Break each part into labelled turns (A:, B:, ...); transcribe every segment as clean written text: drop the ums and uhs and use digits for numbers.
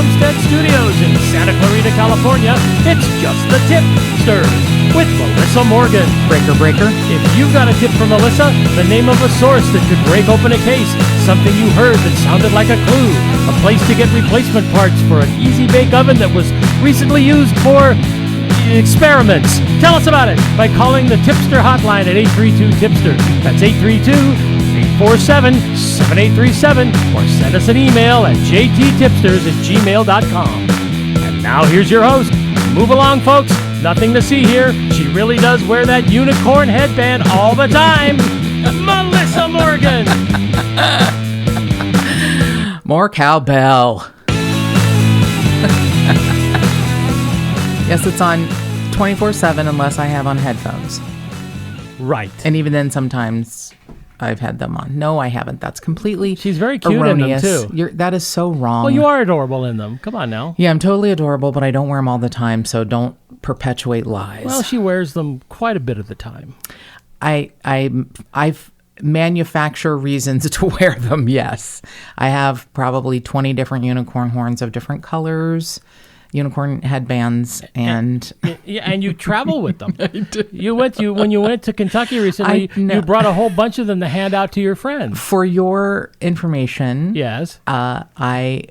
A: Homestead Studios in Santa Clarita, California, it's just the Tip-Sters with Melissa Morgan.
B: Breaker.
A: If you've got a tip for Melissa, the name of a source that could break open a case, something you heard that sounded like a clue, a place to get replacement parts for an easy bake oven that was recently used for experiments. Tell us about it by calling the Tipster hotline at 832-TIPSTER. That's 832-847-7837, or send us an email at jttipsters@gmail.com. And now here's your host. Move along, folks. Nothing to see here. She really does wear that unicorn headband all the time. Melissa Morgan.
B: More cowbell. Yes, it's on 24/7 unless I have on headphones.
A: Right.
B: And even then, sometimes I've had them on. No, I haven't. That's completely
A: She's very cute
B: erroneous.
A: in them, too.
B: That is so wrong.
A: Well, you are adorable in them. Come on now.
B: Yeah, I'm totally adorable, but I don't wear them all the time, so don't perpetuate lies.
A: Well, she wears them quite a bit of the time.
B: I've manufacture reasons to wear them, yes. I have probably 20 different unicorn horns of different colors, unicorn headbands, and
A: you travel with them. I do. When you went to Kentucky recently, you brought a whole bunch of them to hand out to your friends.
B: For your information,
A: yes,
B: I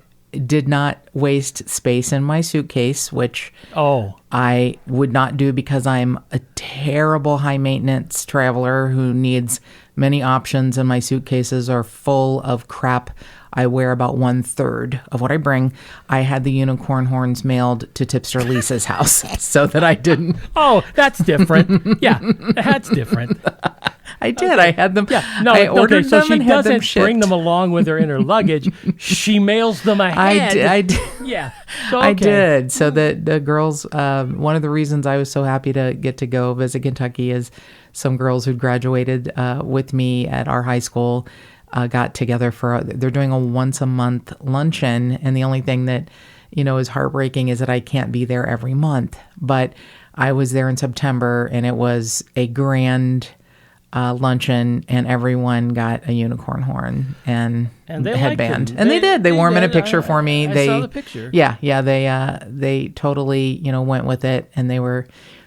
B: did not waste space in my suitcase, which I would not do because I'm a terrible high maintenance traveler who needs many options, and my suitcases are full of crap. I wear about 1/3 of what I bring. I had the unicorn horns mailed to Tipster Lisa's house so that I didn't.
A: Oh, that's different. Yeah, that's different.
B: I did.
A: Okay.
B: I had them.
A: Yeah. No,
B: I ordered
A: so
B: them
A: she
B: and had them
A: doesn't
B: shipped.
A: bring them along with her in her luggage. She mails them ahead.
B: I did.
A: Yeah. So, okay.
B: I did. So the girls, one of the reasons I was so happy to get to go visit Kentucky is some girls who graduated with me at our high school got together they're doing a once a month luncheon. And the only thing that, is heartbreaking is that I can't be there every month. But I was there in September, and it was a grand luncheon, and everyone got a unicorn horn and a headband. And they did. They wore them in a picture for me.
A: I saw the picture.
B: Yeah. They totally, went with it, and they were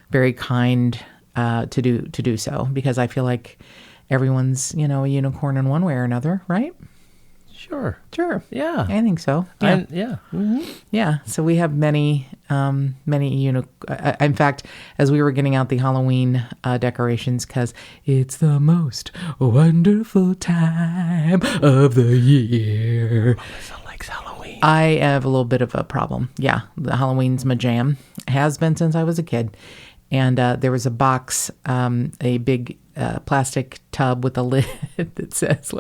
B: very kind to do so, because I feel like everyone's, a unicorn in one way or another, right?
A: Sure.
B: Yeah. I think so. Yeah.
A: Mm-hmm.
B: Yeah. So we have many in fact, as we were getting out the Halloween decorations, because it's the most wonderful time of the year.
A: Melissa likes Halloween.
B: I have a little bit of a problem. Yeah. The Halloween's my jam. Has been since I was a kid. And there was a box, a big plastic tub with a lid that says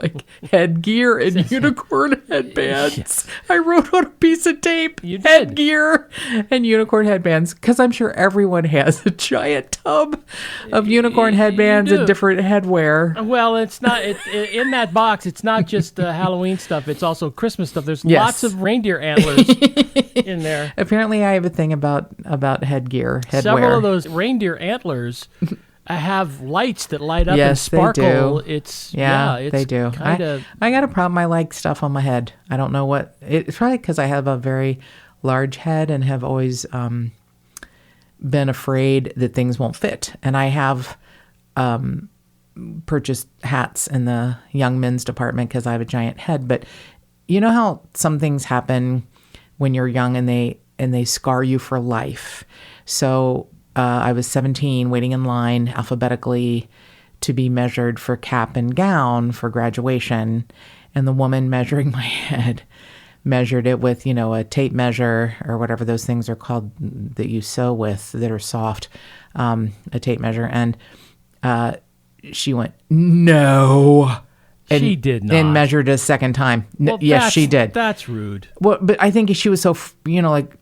B: headgear and unicorn headbands. Yes. I wrote on a piece of tape, headgear and unicorn headbands, because I'm sure everyone has a giant tub of unicorn headbands and different headwear.
A: Well, it's not in that box. It's not just Halloween stuff. It's also Christmas stuff. There's lots of reindeer antlers in there.
B: Apparently, I have a thing about headwear.
A: Several of those reindeer antlers have lights that light up and sparkle.
B: They do. They do. I got a problem. I like stuff on my head. I don't know what. It's probably because I have a very large head and have always been afraid that things won't fit. And I have purchased hats in the young men's department because I have a giant head. But you know how some things happen when you're young and they scar you for life. So I was 17, waiting in line alphabetically to be measured for cap and gown for graduation. And the woman measuring my head measured it with, a tape measure or whatever those things are called that you sew with that are soft, a tape measure. And she went, no. And,
A: she did not.
B: And measured a second time.
A: Well,
B: yes, she did.
A: That's rude.
B: Well, but I think she was so,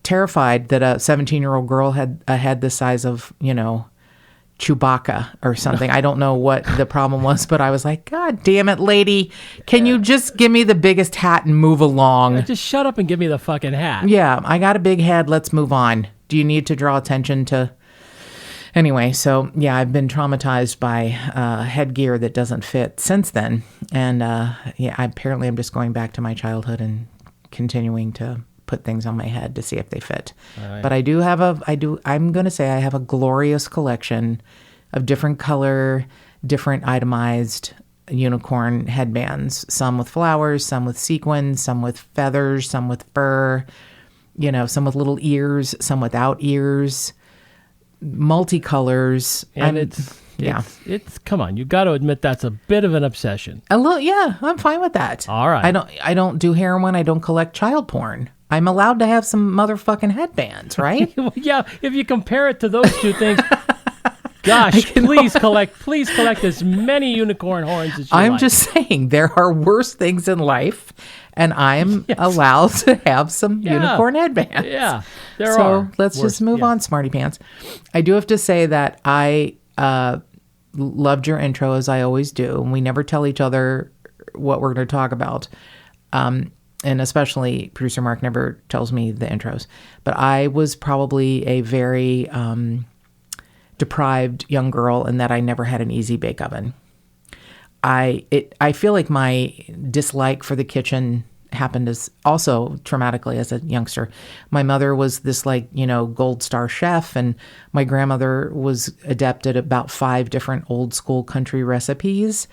B: terrified that a 17-year-old girl had a head the size of, Chewbacca or something. I don't know what the problem was, but I was like, God damn it, lady. Can you just give me the biggest hat and move along?
A: Yeah, just shut up and give me the fucking hat.
B: Yeah, I got a big head. Let's move on. Do you need to draw attention to... Anyway, so yeah, I've been traumatized by headgear that doesn't fit since then. And apparently I'm just going back to my childhood and continuing to put things on my head to see if they fit.
A: Right.
B: But I'm going to say I have a glorious collection of different color, different itemized unicorn headbands, some with flowers, some with sequins, some with feathers, some with fur, some with little ears, some without ears, multicolors.
A: And it's come on, you got to admit that's a bit of an obsession.
B: A little, yeah, I'm fine with that.
A: All right.
B: I don't do heroin. I don't collect child porn. I'm allowed to have some motherfucking headbands, right?
A: Well, yeah, if you compare it to those two things, gosh, please collect as many unicorn horns as you like.
B: I'm just saying there are worse things in life, and I'm allowed to have some unicorn headbands.
A: Yeah, there
B: so
A: are.
B: Let's just move on, Smarty Pants. I do have to say that I loved your intro, as I always do, and we never tell each other what we're going to talk about. And especially producer Mark never tells me the intros. But I was probably a very deprived young girl in that I never had an easy bake oven. I feel like my dislike for the kitchen happened as also traumatically as a youngster. My mother was this gold star chef, and my grandmother was adept at about 5 different old school country recipes.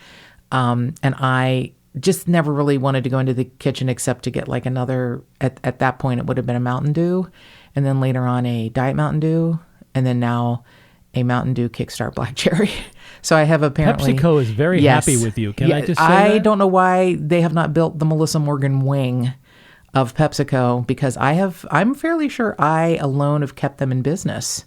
B: And I just never really wanted to go into the kitchen except to get another, at that point it would have been a Mountain Dew, and then later on a Diet Mountain Dew, and then now a Mountain Dew Kickstart Black Cherry. So I have apparently...
A: PepsiCo is very happy with you. Can I just say
B: I
A: that?
B: don't know why they have not built the Melissa Morgan wing of PepsiCo, because I'm fairly sure I alone have kept them in business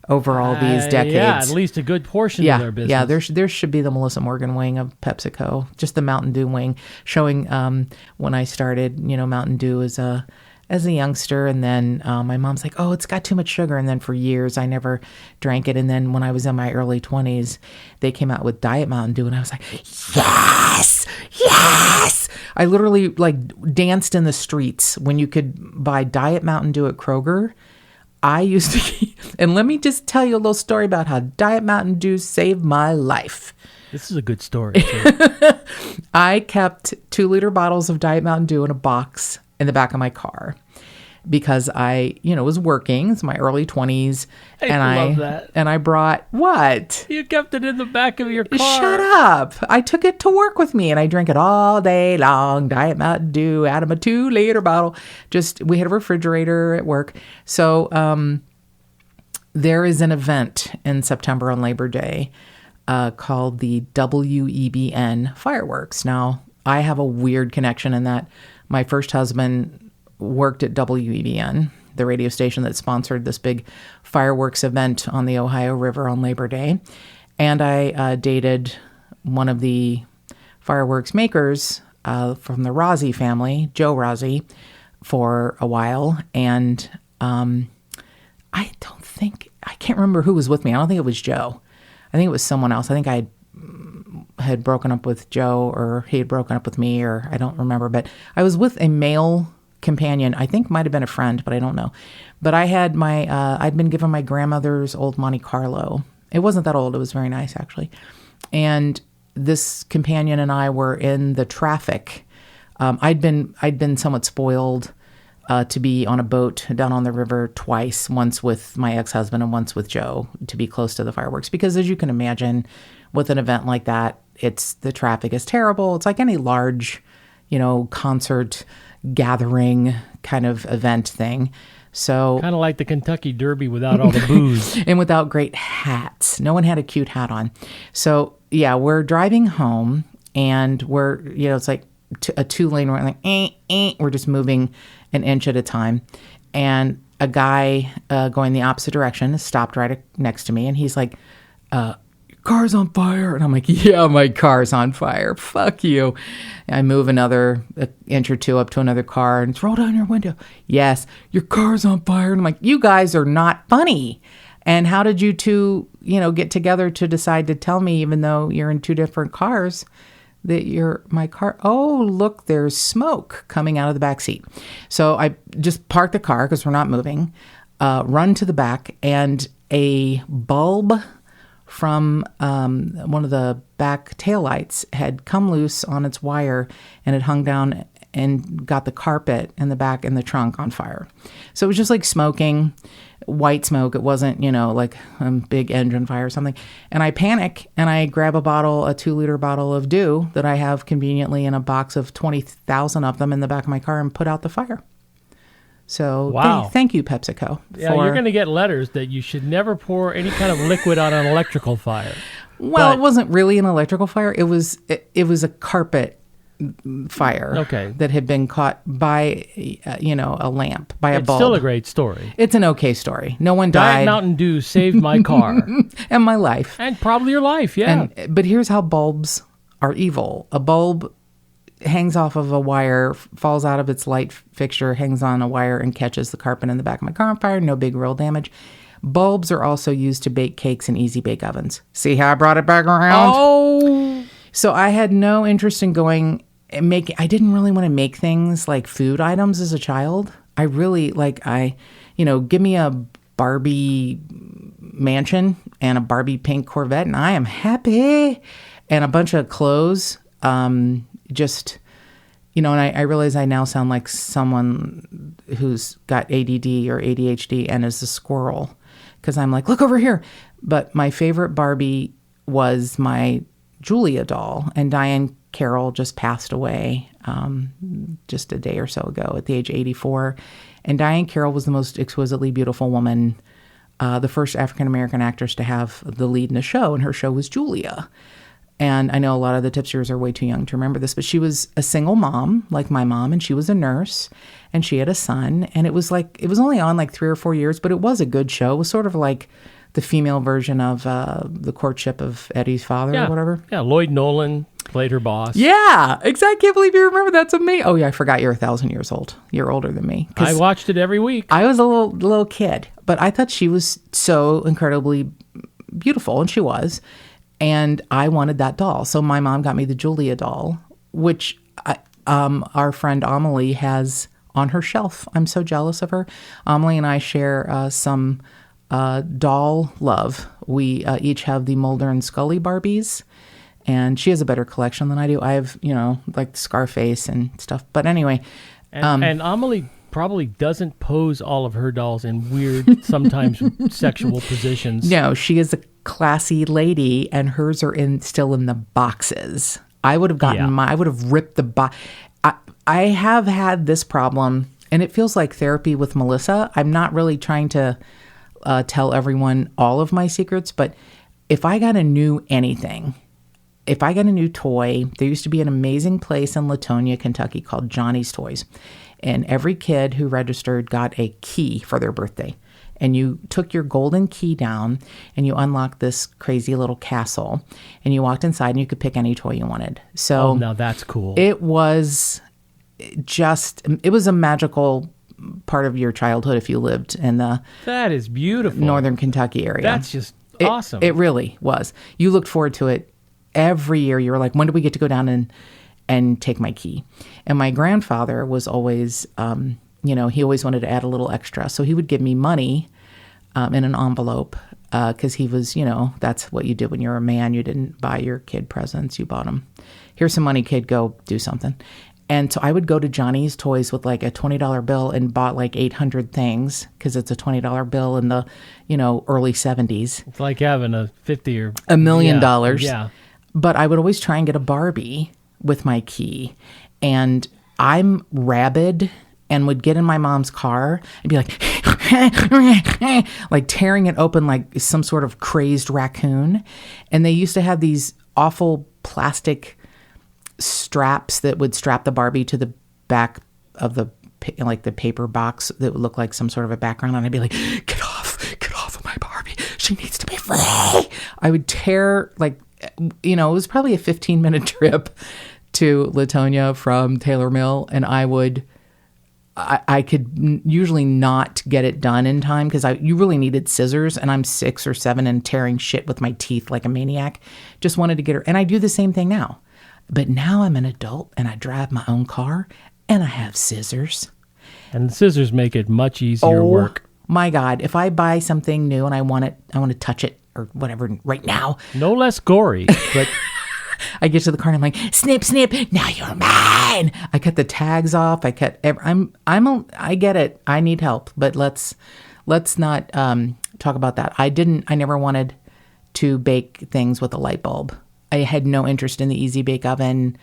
B: over all these decades.
A: Yeah, at least a good portion of their business.
B: Yeah, there should be the Melissa Morgan wing of PepsiCo, just the Mountain Dew wing, showing when I started, Mountain Dew as a youngster, and then my mom's like, oh, it's got too much sugar, and then for years I never drank it, and then when I was in my early 20s, they came out with Diet Mountain Dew, and I was like, yes! I literally danced in the streets when you could buy Diet Mountain Dew at Kroger. I used to, and let me just tell you a little story about how Diet Mountain Dew saved my life.
A: This is a good story.
B: I kept 2-liter bottles of Diet Mountain Dew in a box in the back of my car because I, was working. It's my early 20s.
A: I love that.
B: And I brought, what?
A: You kept it in the back of your car.
B: Shut up. I took it to work with me and I drank it all day long. Diet Mountain Dew out of a 2-liter bottle. We had a refrigerator at work. So there is an event in September on Labor Day called the WEBN fireworks. Now, I have a weird connection in that my first husband worked at WEBN, the radio station that sponsored this big fireworks event on the Ohio River on Labor Day. And I dated one of the fireworks makers from the Rossi family, Joe Rossi, for a while. And I can't remember who was with me. I don't think it was Joe. I think it was someone else. I think I had broken up with Joe, or he had broken up with me, or I don't remember. But I was with a male companion. I think might have been a friend, but I don't know. But I had I'd been given my grandmother's old Monte Carlo. It wasn't that old. It was very nice, actually. And this companion and I were in the traffic. I'd been somewhat spoiled to be on a boat down on the river twice, once with my ex-husband and once with Joe, to be close to the fireworks. Because as you can imagine, with an event like that, the traffic is terrible. It's like any large, concert gathering kind of event thing. So
A: kind of like the Kentucky Derby without all the booze.
B: And without great hats. No one had a cute hat on. So yeah, we're driving home and we're, it's like a 2-lane, we're like, we're just moving an inch at a time. And a guy going the opposite direction stopped right next to me, and he's like, car's on fire. And I'm like, yeah, my car's on fire. Fuck you. And I move another inch or two up to another car and roll down your window. Yes, your car's on fire. And I'm like, you guys are not funny. And how did you two, get together to decide to tell me, even though you're in 2 different cars, that you're my car? Oh, look, there's smoke coming out of the back seat. So I just park the car because we're not moving, run to the back, and a bulb from one of the back taillights had come loose on its wire, and it hung down and got the carpet in the back and the trunk on fire. So it was just like smoking, white smoke. It wasn't, like a big engine fire or something. And I panic and I grab a 2-liter bottle of Dew that I have conveniently in a box of 20,000 of them in the back of my car and put out the fire. So
A: wow.
B: Thank you, PepsiCo.
A: Yeah, you're going to get letters that you should never pour any kind of liquid on an electrical fire.
B: Well, it wasn't really an electrical fire. It was a carpet fire that had been caught by, a lamp, by a bulb.
A: It's still a great story.
B: It's an okay story. No one died.
A: Diet Mountain Dew saved my car.
B: And my life.
A: And probably your life, yeah.
B: But here's how bulbs are evil. A bulb hangs off of a wire, falls out of its light fixture, hangs on a wire, and catches the carpet in the back of my car on fire. No big real damage. Bulbs are also used to bake cakes in easy bake ovens. See how I brought it back around?
A: Oh!
B: So I had no interest in going and making. I didn't really want to make things like food items as a child. I really give me a Barbie mansion and a Barbie pink Corvette, and I am happy. And a bunch of clothes. And I realize I now sound like someone who's got ADD or ADHD and is a squirrel because I'm like, look over here. But my favorite Barbie was my Julia doll, and Diane Carroll just passed away just a day or so ago at the age of 84. And Diane Carroll was the most exquisitely beautiful woman, the first African-American actress to have the lead in a show, and her show was Julia. And I know a lot of the Tip-Sters are way too young to remember this, but she was a single mom, like my mom, and she was a nurse, and she had a son. And it was only on like 3 or 4 years, but it was a good show. It was sort of like the female version of The Courtship of Eddie's Father or whatever.
A: Yeah, Lloyd Nolan played her boss.
B: Yeah, exactly. I can't believe you remember. That's amazing. Oh, yeah, I forgot you're 1,000 years old. You're older than me.
A: I watched it every week.
B: I was a little kid, but I thought she was so incredibly beautiful, and she was. And I wanted that doll. So my mom got me the Julia doll, which our friend Amelie has on her shelf. I'm so jealous of her. Amelie and I share some doll love. We each have the Mulder and Scully Barbies, and she has a better collection than I do. I have, like Scarface and stuff. But anyway.
A: And Amelie probably doesn't pose all of her dolls in weird, sometimes sexual positions.
B: No, she is a classy lady, and hers are still in the boxes. I would have I would have ripped the box. I have had this problem, and it feels like therapy with Melissa. I'm not really trying to tell everyone all of my secrets, but if I got a new anything, if I got a new toy, there used to be an amazing place in Latonia, Kentucky called Johnny's Toys. And every kid who registered got a key for their birthday. And you took your golden key down and you unlocked this crazy little castle. And you walked inside and you could pick any toy you wanted. So
A: now that's cool.
B: It was a magical part of your childhood if you lived in the
A: that is beautiful
B: northern Kentucky area.
A: That's just awesome.
B: It really was. You looked forward to it every year. You were like, when do we get to go down and take my key? And my grandfather was always, he always wanted to add a little extra. So he would give me money in an envelope because he was, that's what you did when you're a man. You didn't buy your kid presents. You bought them. Here's some money, kid. Go do something. And so I would go to Johnny's Toys with like a $20 bill and bought like 800 things because it's a $20 bill in the, early 70s.
A: It's like having a 50 or
B: $1 million.
A: Yeah.
B: But I would always try and get a Barbie with my key. And I'm rabid and would get in my mom's car and be like, like tearing it open like some sort of crazed raccoon. And they used to have these awful plastic straps that would strap the Barbie to the back of the paper box that would look like some sort of a background. And I'd be like, get off of my Barbie. She needs to be free. I would tear it was probably a 15-minute trip to Latonia from Taylor Mill, and I could usually not get it done in time because you really needed scissors, and I'm 6 or 7 and tearing shit with my teeth like a maniac. Just wanted to get her, and I do the same thing now. But now I'm an adult, and I drive my own car, and I have scissors.
A: And the scissors make it much easier work.
B: My God, if I buy something new and I want to touch it or whatever right now.
A: No less gory, but
B: I get to the car and I'm like, snip, snip, now you're mine. I cut the tags off. I get it. I need help, but let's not talk about that. I never wanted to bake things with a light bulb. I had no interest in the Easy Bake Oven.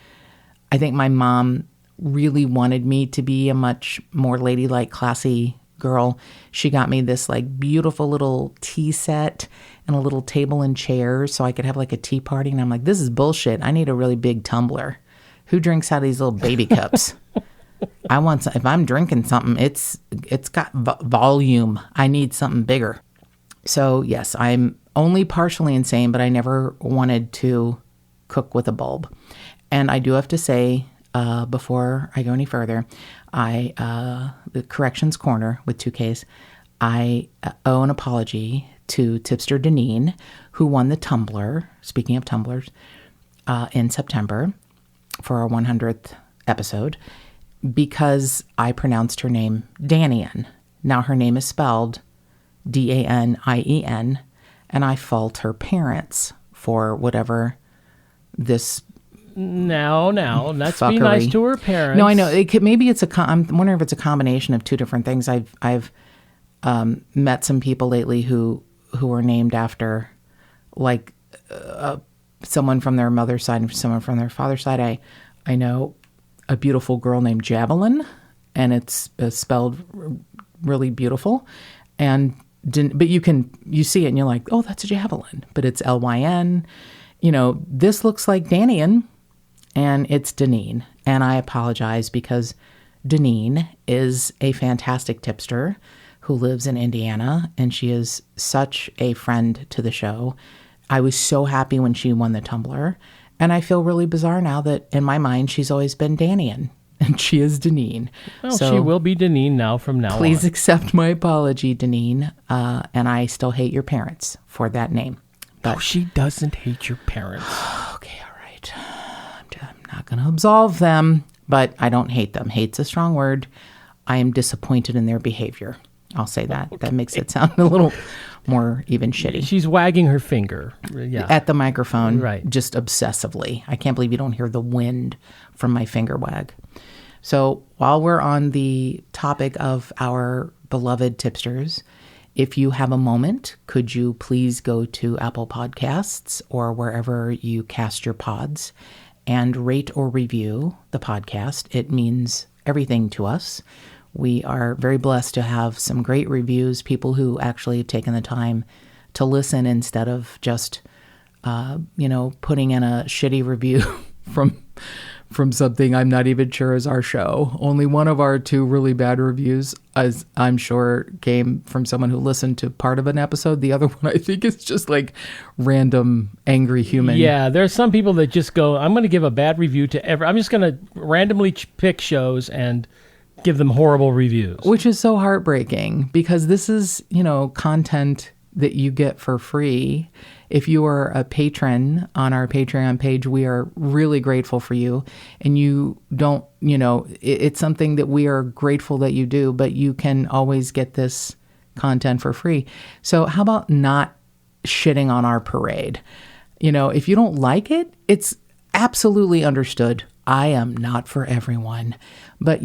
B: I think my mom really wanted me to be a much more ladylike, classy girl. She got me this like beautiful little tea set and a little table and chairs so I could have like a tea party. And I'm like, this is bullshit. I need a really big tumbler. Who drinks out of these little baby cups? I want some, if I'm drinking something, it's got volume. I need something bigger. So yes, I'm only partially insane, but I never wanted to cook with a bulb. And I do have to say, before I go any further, the Corrections Corner with 2Ks, I owe an apology to Tipster Deneen, who won the tumbler, speaking of tumblers, in September for our 100th episode, because I pronounced her name Danien. Now her name is spelled Danien, and I fault her parents for whatever this.
A: Now, let's
B: fuckery.
A: Be nice to her parents.
B: No, I know. Maybe it's I'm wondering if it's a combination of two different things. I've met some people lately who are named after, like, someone from their mother's side and someone from their father's side. I know a beautiful girl named Javelin, and it's spelled really beautiful. But you see it and you're like, oh, that's a javelin, but it's Lyn. This looks like Danien, and it's Deneen. And I apologize because Deneen is a fantastic tipster who lives in Indiana, and she is such a friend to the show. I was so happy when she won the tumbler, and I feel really bizarre now that in my mind she's always been Danien, and she is Deneen.
A: Well,
B: so
A: she will be Deneen now from now on.
B: Please accept my apology, Deneen, and I still hate your parents for that name. But
A: she doesn't hate your parents.
B: Okay, all right. I'm not going to absolve them, but I don't hate them. Hate's a strong word. I am disappointed in their behavior. I'll say that. Okay. That makes it sound a little more even shitty.
A: She's wagging her finger. Yeah.
B: At the microphone,
A: right? Just
B: obsessively. I can't believe you don't hear the wind from my finger wag. So while we're on the topic of our beloved tipsters, if you have a moment, could you please go to Apple Podcasts or wherever you cast your pods and rate or review the podcast? It means everything to us. We are very blessed to have some great reviews, people who actually have taken the time to listen instead of just, putting in a shitty review from something I'm not even sure is our show. Only one of our 2 really bad reviews, as I'm sure, came from someone who listened to part of an episode. The other one, I think, is just like random angry human.
A: Yeah, there's some people that just go, I'm going to give a bad review to I'm just going to randomly pick shows and give them horrible reviews.
B: Which is so heartbreaking because this is, content that you get for free. If you are a patron on our Patreon page, we are really grateful for you. And you don't, it's something that we are grateful that you do, but you can always get this content for free. So how about not shitting on our parade? If you don't like it, it's absolutely understood. I am not for everyone. But,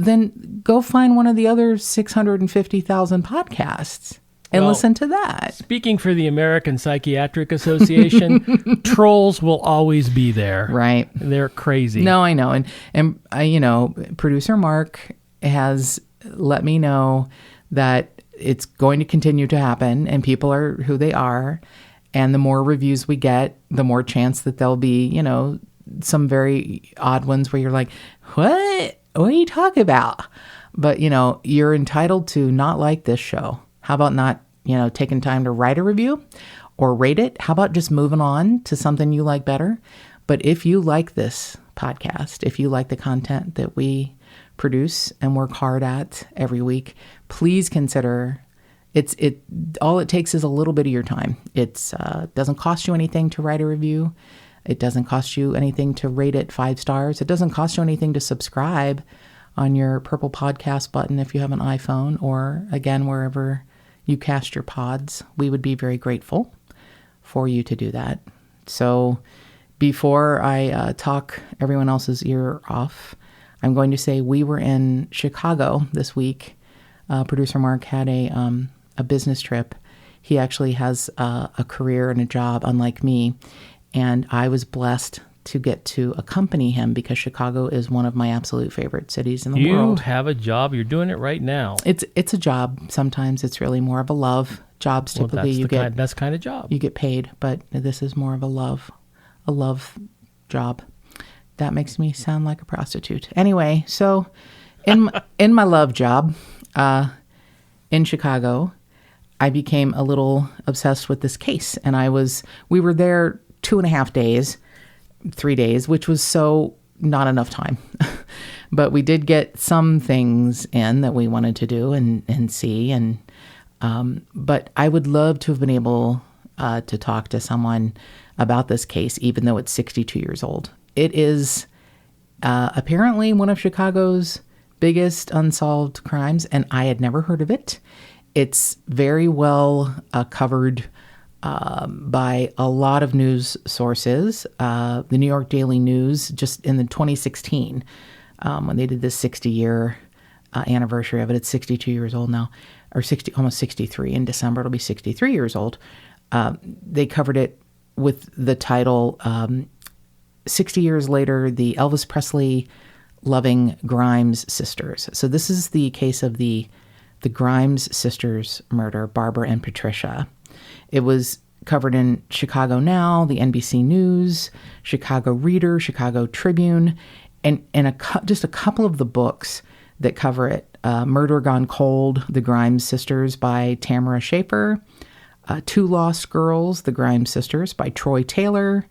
B: then go find one of the other 650,000 podcasts. And listen to that. Speaking
A: for the American Psychiatric Association, trolls will always be there.
B: Right.
A: They're crazy.
B: No, I know. And producer Mark has let me know that it's going to continue to happen and people are who they are. And the more reviews we get, the more chance that there'll be, some very odd ones where you're like, what are you talking about? But, you're entitled to not like this show. How about not, taking time to write a review or rate it? How about just moving on to something you like better? But if you like this podcast, if you like the content that we produce and work hard at every week, please consider all it takes is a little bit of your time. It doesn't cost you anything to write a review. It doesn't cost you anything to rate it 5 stars. It doesn't cost you anything to subscribe on your purple podcast button if you have an iPhone, or again, wherever you cast your pods. We would be very grateful for you to do that. So before I talk everyone else's ear off, I'm going to say we were in Chicago this week. Producer Mark had a business trip. He actually has a career and a job, unlike me. And I was blessed to get to accompany him because Chicago is one of my absolute favorite cities in the world.
A: You have a job. You're doing it right now.
B: It's a job. Sometimes it's really more of a love. Jobs typically
A: that's kind of job.
B: You get paid, but this is more of a love job. That makes me sound like a prostitute. Anyway, so in my love job in Chicago, I became a little obsessed with this case, and we were there 2.5 days, 3 days, which was so not enough time. But we did get some things in that we wanted to do and see. But I would love to have been able to talk to someone about this case, even though it's 62 years old. It is apparently one of Chicago's biggest unsolved crimes, and I had never heard of it. It's very well covered by a lot of news sources. The New York Daily News, just in the 2016, when they did this 60-year anniversary of it, it's 62 years old now, or almost 63. In December, it'll be 63 years old. They covered it with the title, 60 years later, the Elvis Presley loving Grimes sisters. So this is the case of the Grimes sisters murder, Barbara and Patricia. It was covered in Chicago Now, the NBC News, Chicago Reader, Chicago Tribune, and just a couple of the books that cover it. Murder Gone Cold, The Grimes Sisters by Tamara Schaefer. Two Lost Girls, The Grimes Sisters by Troy Taylor.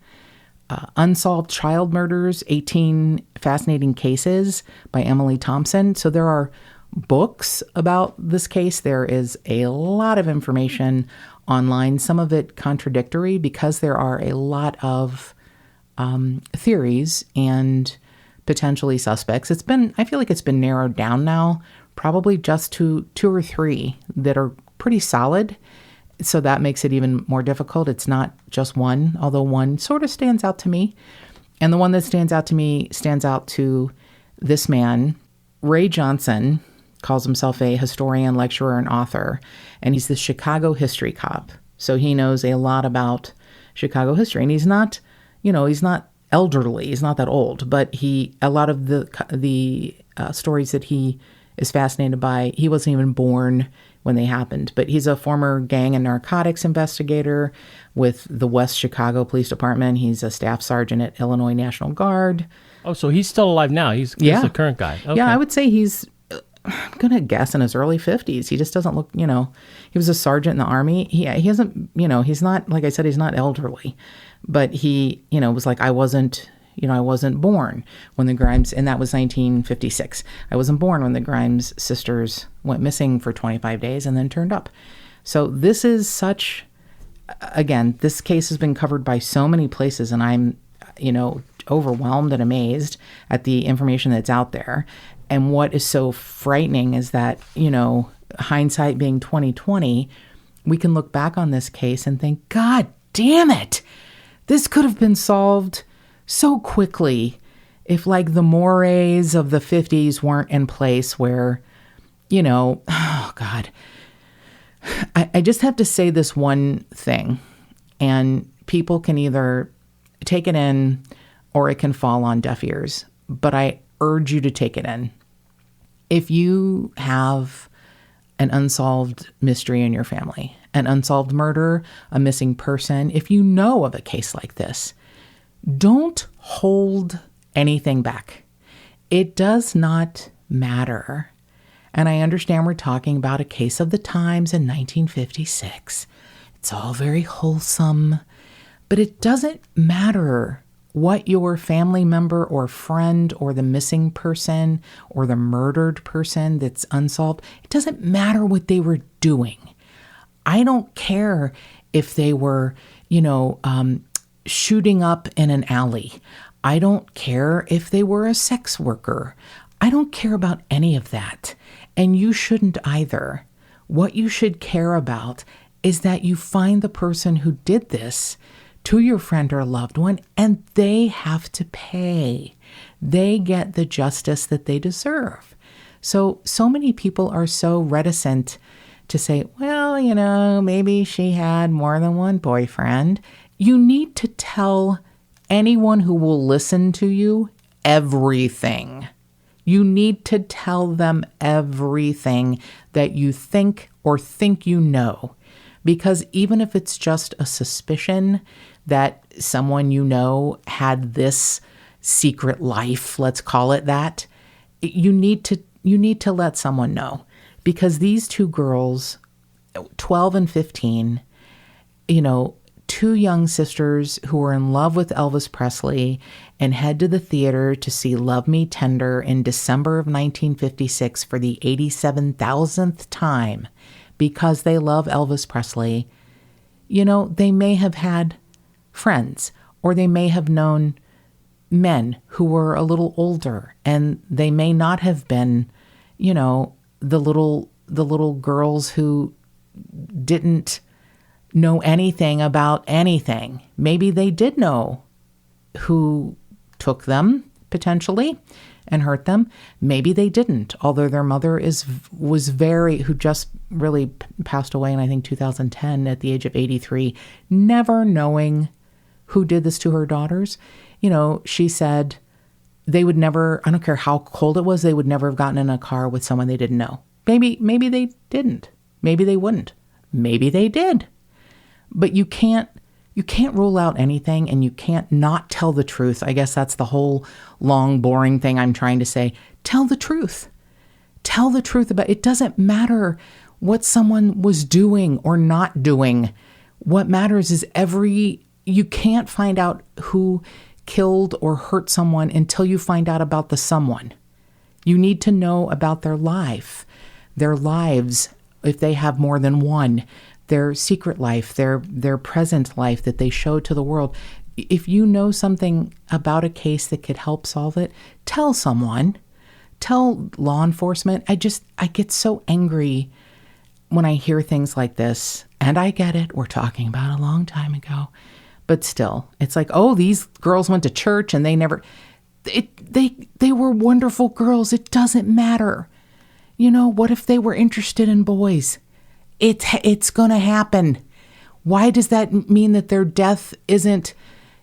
B: Unsolved Child Murders, 18 Fascinating Cases by Emily Thompson. So there are books about this case. There is a lot of information online, some of it contradictory because there are a lot of theories and potentially suspects. I feel like it's been narrowed down now, probably just to 2 or 3 that are pretty solid. So that makes it even more difficult. It's not just one, although one sort of stands out to me. And the one that stands out to me stands out to this man. Ray Johnson calls himself a historian, lecturer, and author. And he's the Chicago history cop. So he knows a lot about Chicago history. And he's not elderly. He's not that old. But a lot of the stories that he is fascinated by, he wasn't even born when they happened. But he's a former gang and narcotics investigator with the West Chicago Police Department. He's a staff sergeant at Illinois National Guard.
A: Oh, so he's still alive now. He's the current guy. Okay.
B: Yeah, I would say he's, I'm going to guess, in his early 50s. He just doesn't look, he was a sergeant in the Army. He hasn't, he's not, like I said, he's not elderly. But he, was like, I wasn't born when the Grimes, and that was 1956. I wasn't born when the Grimes sisters went missing for 25 days and then turned up. So this is again, this case has been covered by so many places, and I'm, overwhelmed and amazed at the information that's out there. And what is so frightening is that, hindsight being 2020, we can look back on this case and think, God damn it, this could have been solved so quickly if like the mores of the 50s weren't in place where, oh God, I just have to say this one thing, and people can either take it in or it can fall on deaf ears, but I urge you to take it in. If you have an unsolved mystery in your family, an unsolved murder, a missing person, if you know of a case like this, don't hold anything back. It does not matter. And I understand we're talking about a case of the times in 1956. It's all very wholesome, but it doesn't matter what your family member or friend or the missing person or the murdered person that's unsolved. It doesn't matter what they were doing. I don't care if they were, shooting up in an alley. I don't care if they were a sex worker. I don't care about any of that. And you shouldn't either. What you should care about is that you find the person who did this to your friend or loved one, and they have to pay. They get the justice that they deserve. So many people are so reticent to say, well, maybe she had more than one boyfriend. You need to tell anyone who will listen to you everything. You need to tell them everything that you think or think you know. Because even if it's just a suspicion that someone had this secret life, let's call it that, you need to let someone know. Because these two girls, 12 and 15, two young sisters who were in love with Elvis Presley and head to the theater to see Love Me Tender in December of 1956 for the 87,000th time because they love Elvis Presley, they may have had friends, or they may have known men who were a little older, and they may not have been, the little girls who didn't know anything about anything. Maybe they did know who took them, potentially, and hurt them. Maybe they didn't, although their mother who just really passed away in, I think, 2010 at the age of 83, never knowing who did this to her daughters. She said they would never, I don't care how cold it was, they would never have gotten in a car with someone they didn't know. Maybe they didn't. Maybe they wouldn't. Maybe they did. But you can't rule out anything, and you can't not tell the truth. I guess that's the whole long, boring thing I'm trying to say. Tell the truth. Tell the truth about it. It doesn't matter what someone was doing or not doing. What matters is you can't find out who killed or hurt someone until you find out about the someone. You need to know about their lives, if they have more than one, their secret life, their present life that they show to the world. If you know something about a case that could help solve it, tell someone, tell law enforcement. I get so angry when I hear things like this, and I get it. We're talking about a long time ago, but still, it's like, oh, these girls went to church and they were wonderful girls. It doesn't matter. What if they were interested in boys? It's going to happen. Why does that mean that their death isn't,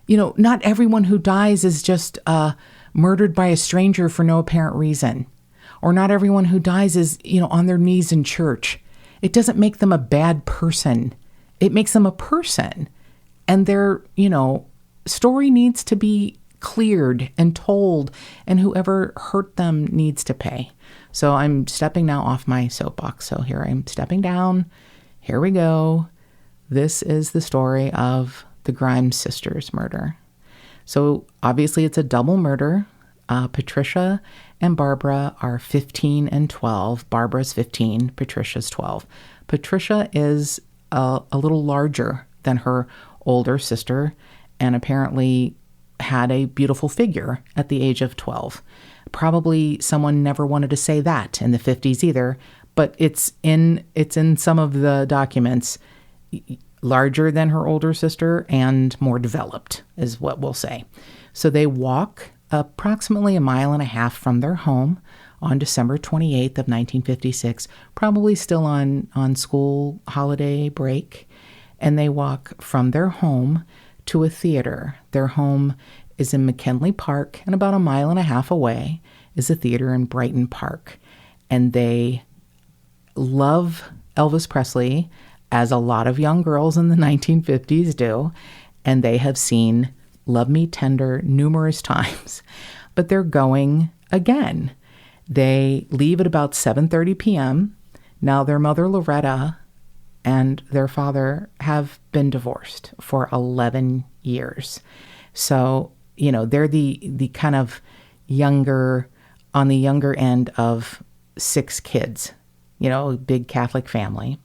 B: not everyone who dies is just murdered by a stranger for no apparent reason. Or not everyone who dies is, on their knees in church. It doesn't make them a bad person. It makes them a person. And their, story needs to be cleared and told, and whoever hurt them needs to pay. So I'm stepping now off my soapbox. So here I'm stepping down. Here we go. This is the story of the Grimes sisters' murder. So obviously it's a double murder. Patricia and Barbara are 15 and 12. Barbara's 15, Patricia's 12. Patricia is a little larger than her older sister, and apparently had a beautiful figure at the age of 12. Probably someone never wanted to say that in the 50s either, but it's in some of the documents. Larger than her older sister and more developed is what we'll say. So they walk approximately 1.5 miles from their home on December 28th of 1956, probably still on school holiday break, and they walk from their home to a theater. Their home is in McKinley Park, and about 1.5 miles away is a theater in Brighton Park. And they love Elvis Presley, as a lot of young girls in the 1950s do, and they have seen Love Me Tender numerous times. But they're going again. They leave at about 7:30 p.m. Now, their mother, Loretta, and their father have been divorced for 11 years. So, they're the kind of on the younger end of 6 kids, a big Catholic family.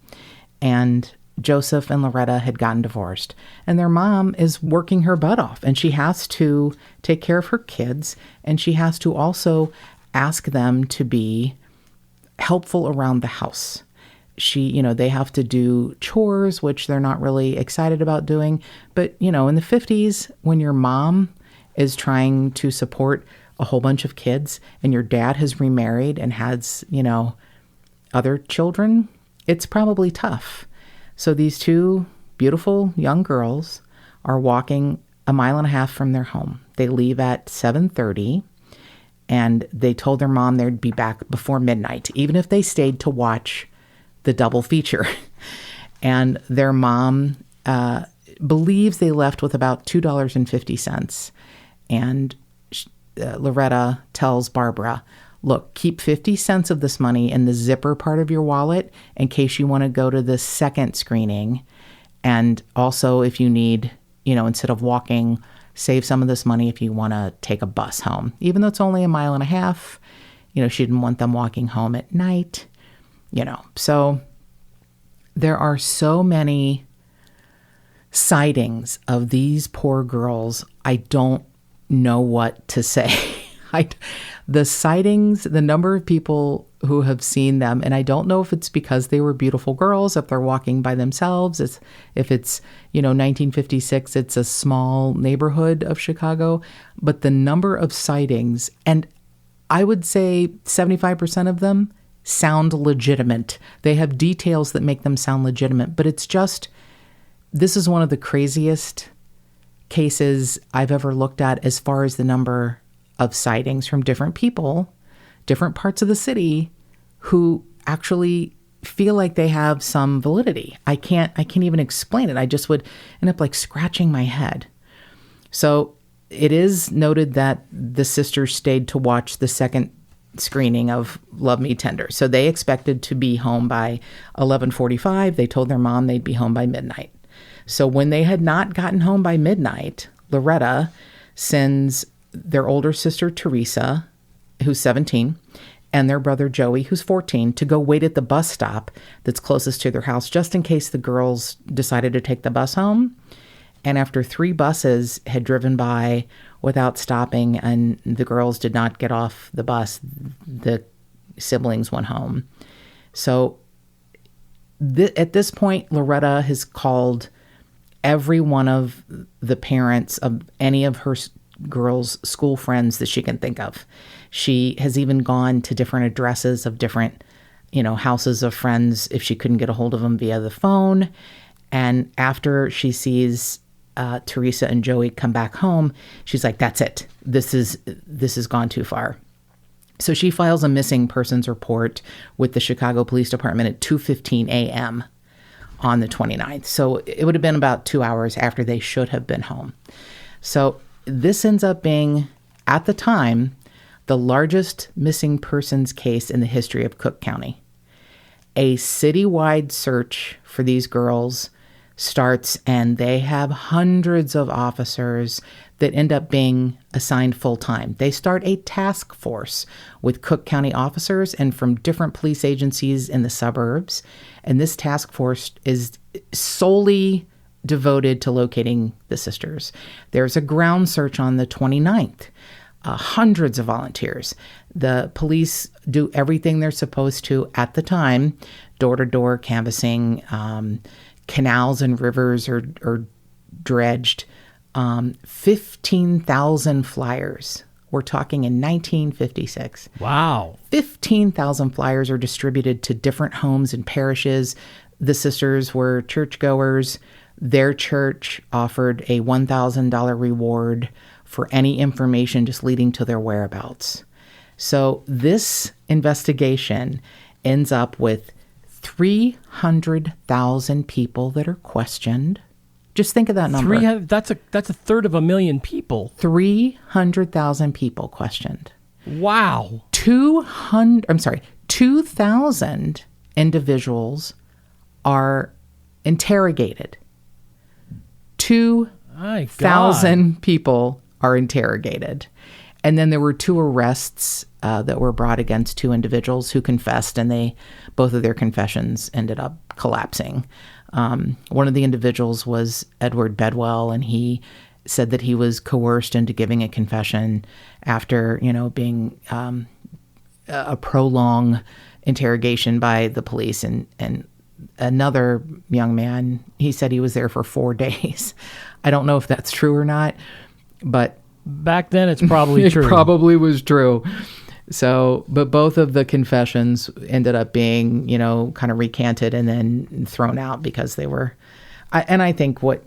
B: And Joseph and Loretta had gotten divorced, and their mom is working her butt off, and she has to take care of her kids, and she has to also ask them to be helpful around the house. they have to do chores, which they're not really excited about doing. But, in the 50s, when your mom is trying to support a whole bunch of kids and your dad has remarried and has, other children, it's probably tough. So these two beautiful young girls are walking 1.5 miles from their home. They leave at 7:30, and they told their mom they'd be back before midnight, even if they stayed to watch the double feature. And their mom believes they left with about $2.50. And Loretta tells Barbara, look, keep 50 cents of this money in the zipper part of your wallet in case you want to go to the second screening. And also, if you need, instead of walking, save some of this money if you want to take a bus home. Even though it's only 1.5 miles, she didn't want them walking home at night, So there are so many sightings of these poor girls. I don't know what to say. The sightings, the number of people who have seen them, and I don't know if it's because they were beautiful girls, if they're walking by themselves, if it's, 1956, it's a small neighborhood of Chicago, but the number of sightings, and I would say 75% of them sound legitimate. They have details that make them sound legitimate, but it's just, this is one of the craziest cases I've ever looked at as far as the number of sightings from different people, different parts of the city, who actually feel like they have some validity. I can't even explain it. I just would end up like scratching my head. So it is noted that the sisters stayed to watch the second screening of Love Me Tender. So they expected to be home by 11:45. They told their mom they'd be home by midnight. So when they had not gotten home by midnight, Loretta sends their older sister, Teresa, who's 17, and their brother, Joey, who's 14, to go wait at the bus stop that's closest to their house, just in case the girls decided to take the bus home. And after 3 buses had driven by without stopping and the girls did not get off the bus, the siblings went home. So at this point, Loretta has called every one of the parents of any of her girls' school friends that she can think of. She has even gone to different addresses of different, houses of friends if she couldn't get a hold of them via the phone. And after she sees Teresa and Joey come back home, she's like, that's it. This has gone too far. So she files a missing persons report with the Chicago Police Department at 2:15 a.m. on the 29th. So it would have been about 2 hours after they should have been home. So this ends up being, at the time, the largest missing persons case in the history of Cook County. A citywide search for these girls starts, and they have hundreds of officers that end up being assigned full-time. They start a task force with Cook County officers and from different police agencies in the suburbs. And this task force is solely devoted to locating the sisters. There's a ground search on the 29th. Hundreds of volunteers. The police do everything they're supposed to at the time, door-to-door canvassing. Canals and rivers are dredged. 15,000 flyers. We're talking in 1956.
A: Wow.
B: 15,000 flyers are distributed to different homes and parishes. The sisters were churchgoers. Their church offered a $1,000 reward for any information just leading to their whereabouts. So this investigation ends up with 300,000 people that are questioned. Just think of that number.
A: That's a third of 1 million people.
B: 300,000 people questioned.
A: Wow.
B: 2,000 individuals are interrogated. 2,000 people are interrogated. And then there were 2 arrests that were brought against 2 individuals who confessed, and both of their confessions ended up collapsing. One of the individuals was Edward Bedwell, and he said that he was coerced into giving a confession after, being a prolonged interrogation by the police, and another young man, he said he was there for 4 days. I don't know if that's true or not, but
A: back then it's probably true.
B: It probably was true. So, but both of the confessions ended up being, kind of recanted and then thrown out because they were, and I think what,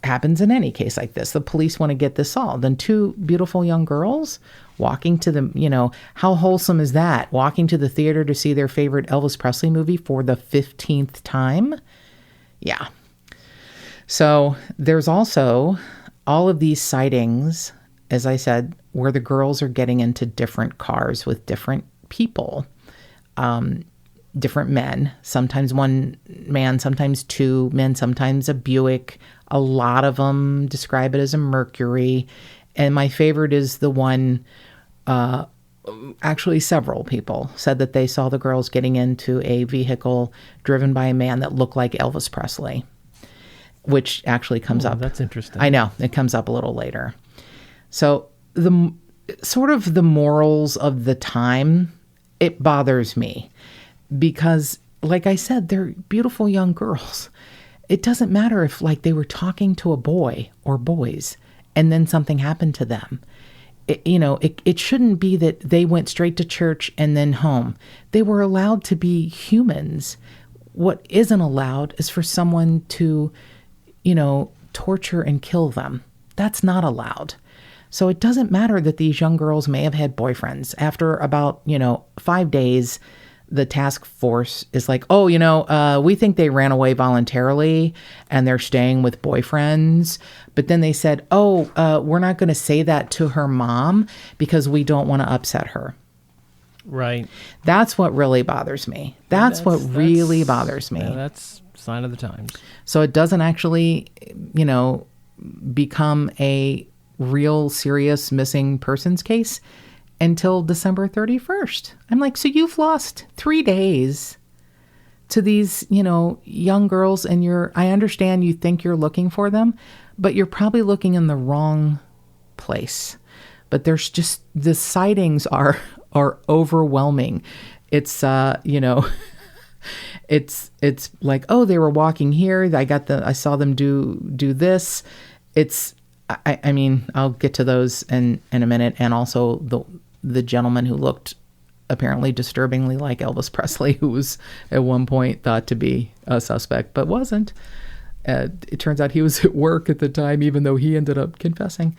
B: happens in any case like this, the police want to get this solved. And two beautiful young girls walking to the, how wholesome is that? Walking to the theater to see their favorite Elvis Presley movie for the 15th time? Yeah. So there's also all of these sightings, as I said, where the girls are getting into different cars with different people, different men, sometimes one man, sometimes two men, sometimes a Buick. A lot of them describe it as a Mercury. And my favorite is the one, actually several people said that they saw the girls getting into a vehicle driven by a man that looked like Elvis Presley, which actually comes up.
A: That's interesting.
B: I know, it comes up a little later. So the sort of the morals of the time, it bothers me because, like I said, they're beautiful young girls. It doesn't matter if they were talking to a boy or boys and then something happened to them. It shouldn't be that they went straight to church and then home. They were allowed to be humans. What isn't allowed is for someone to, torture and kill them. That's not allowed. So it doesn't matter that these young girls may have had boyfriends. After about, 5 days, the task force is like, we think they ran away voluntarily and they're staying with boyfriends. But then they said, we're not going to say that to her mom because we don't want to upset her.
A: Right.
B: That's what really bothers me. That's what really bothers me.
A: Yeah, that's sign of the times.
B: So it doesn't actually, become a real serious missing persons case until December 31st. I'm like, so you've lost 3 days to these, young girls, and I understand you think you're looking for them, but you're probably looking in the wrong place. But there's just, the sightings are overwhelming. It's, it's like, they were walking here. I saw them do this. It's, I mean, I'll get to those in a minute. And also the gentleman who looked apparently disturbingly like Elvis Presley, who was at one point thought to be a suspect, but wasn't. It turns out he was at work at the time, even though he ended up confessing.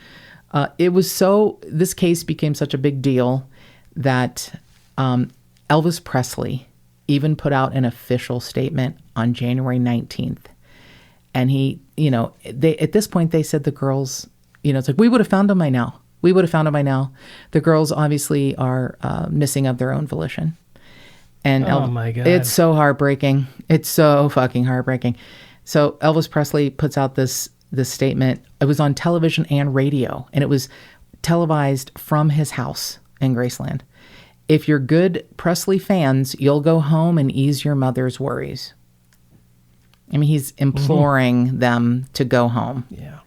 B: This case became such a big deal that Elvis Presley even put out an official statement on January 19th. And he, at this point, they said the girls, it's like, we would have found them by now. We would have found them by now. The girls obviously are missing of their own volition. And
A: oh my God.
B: It's so heartbreaking. It's so fucking heartbreaking. So Elvis Presley puts out this statement. It was on television and radio, and it was televised from his house in Graceland. If you're good Presley fans, you'll go home and ease your mother's worries. I mean, he's imploring them to go home.
A: Yeah.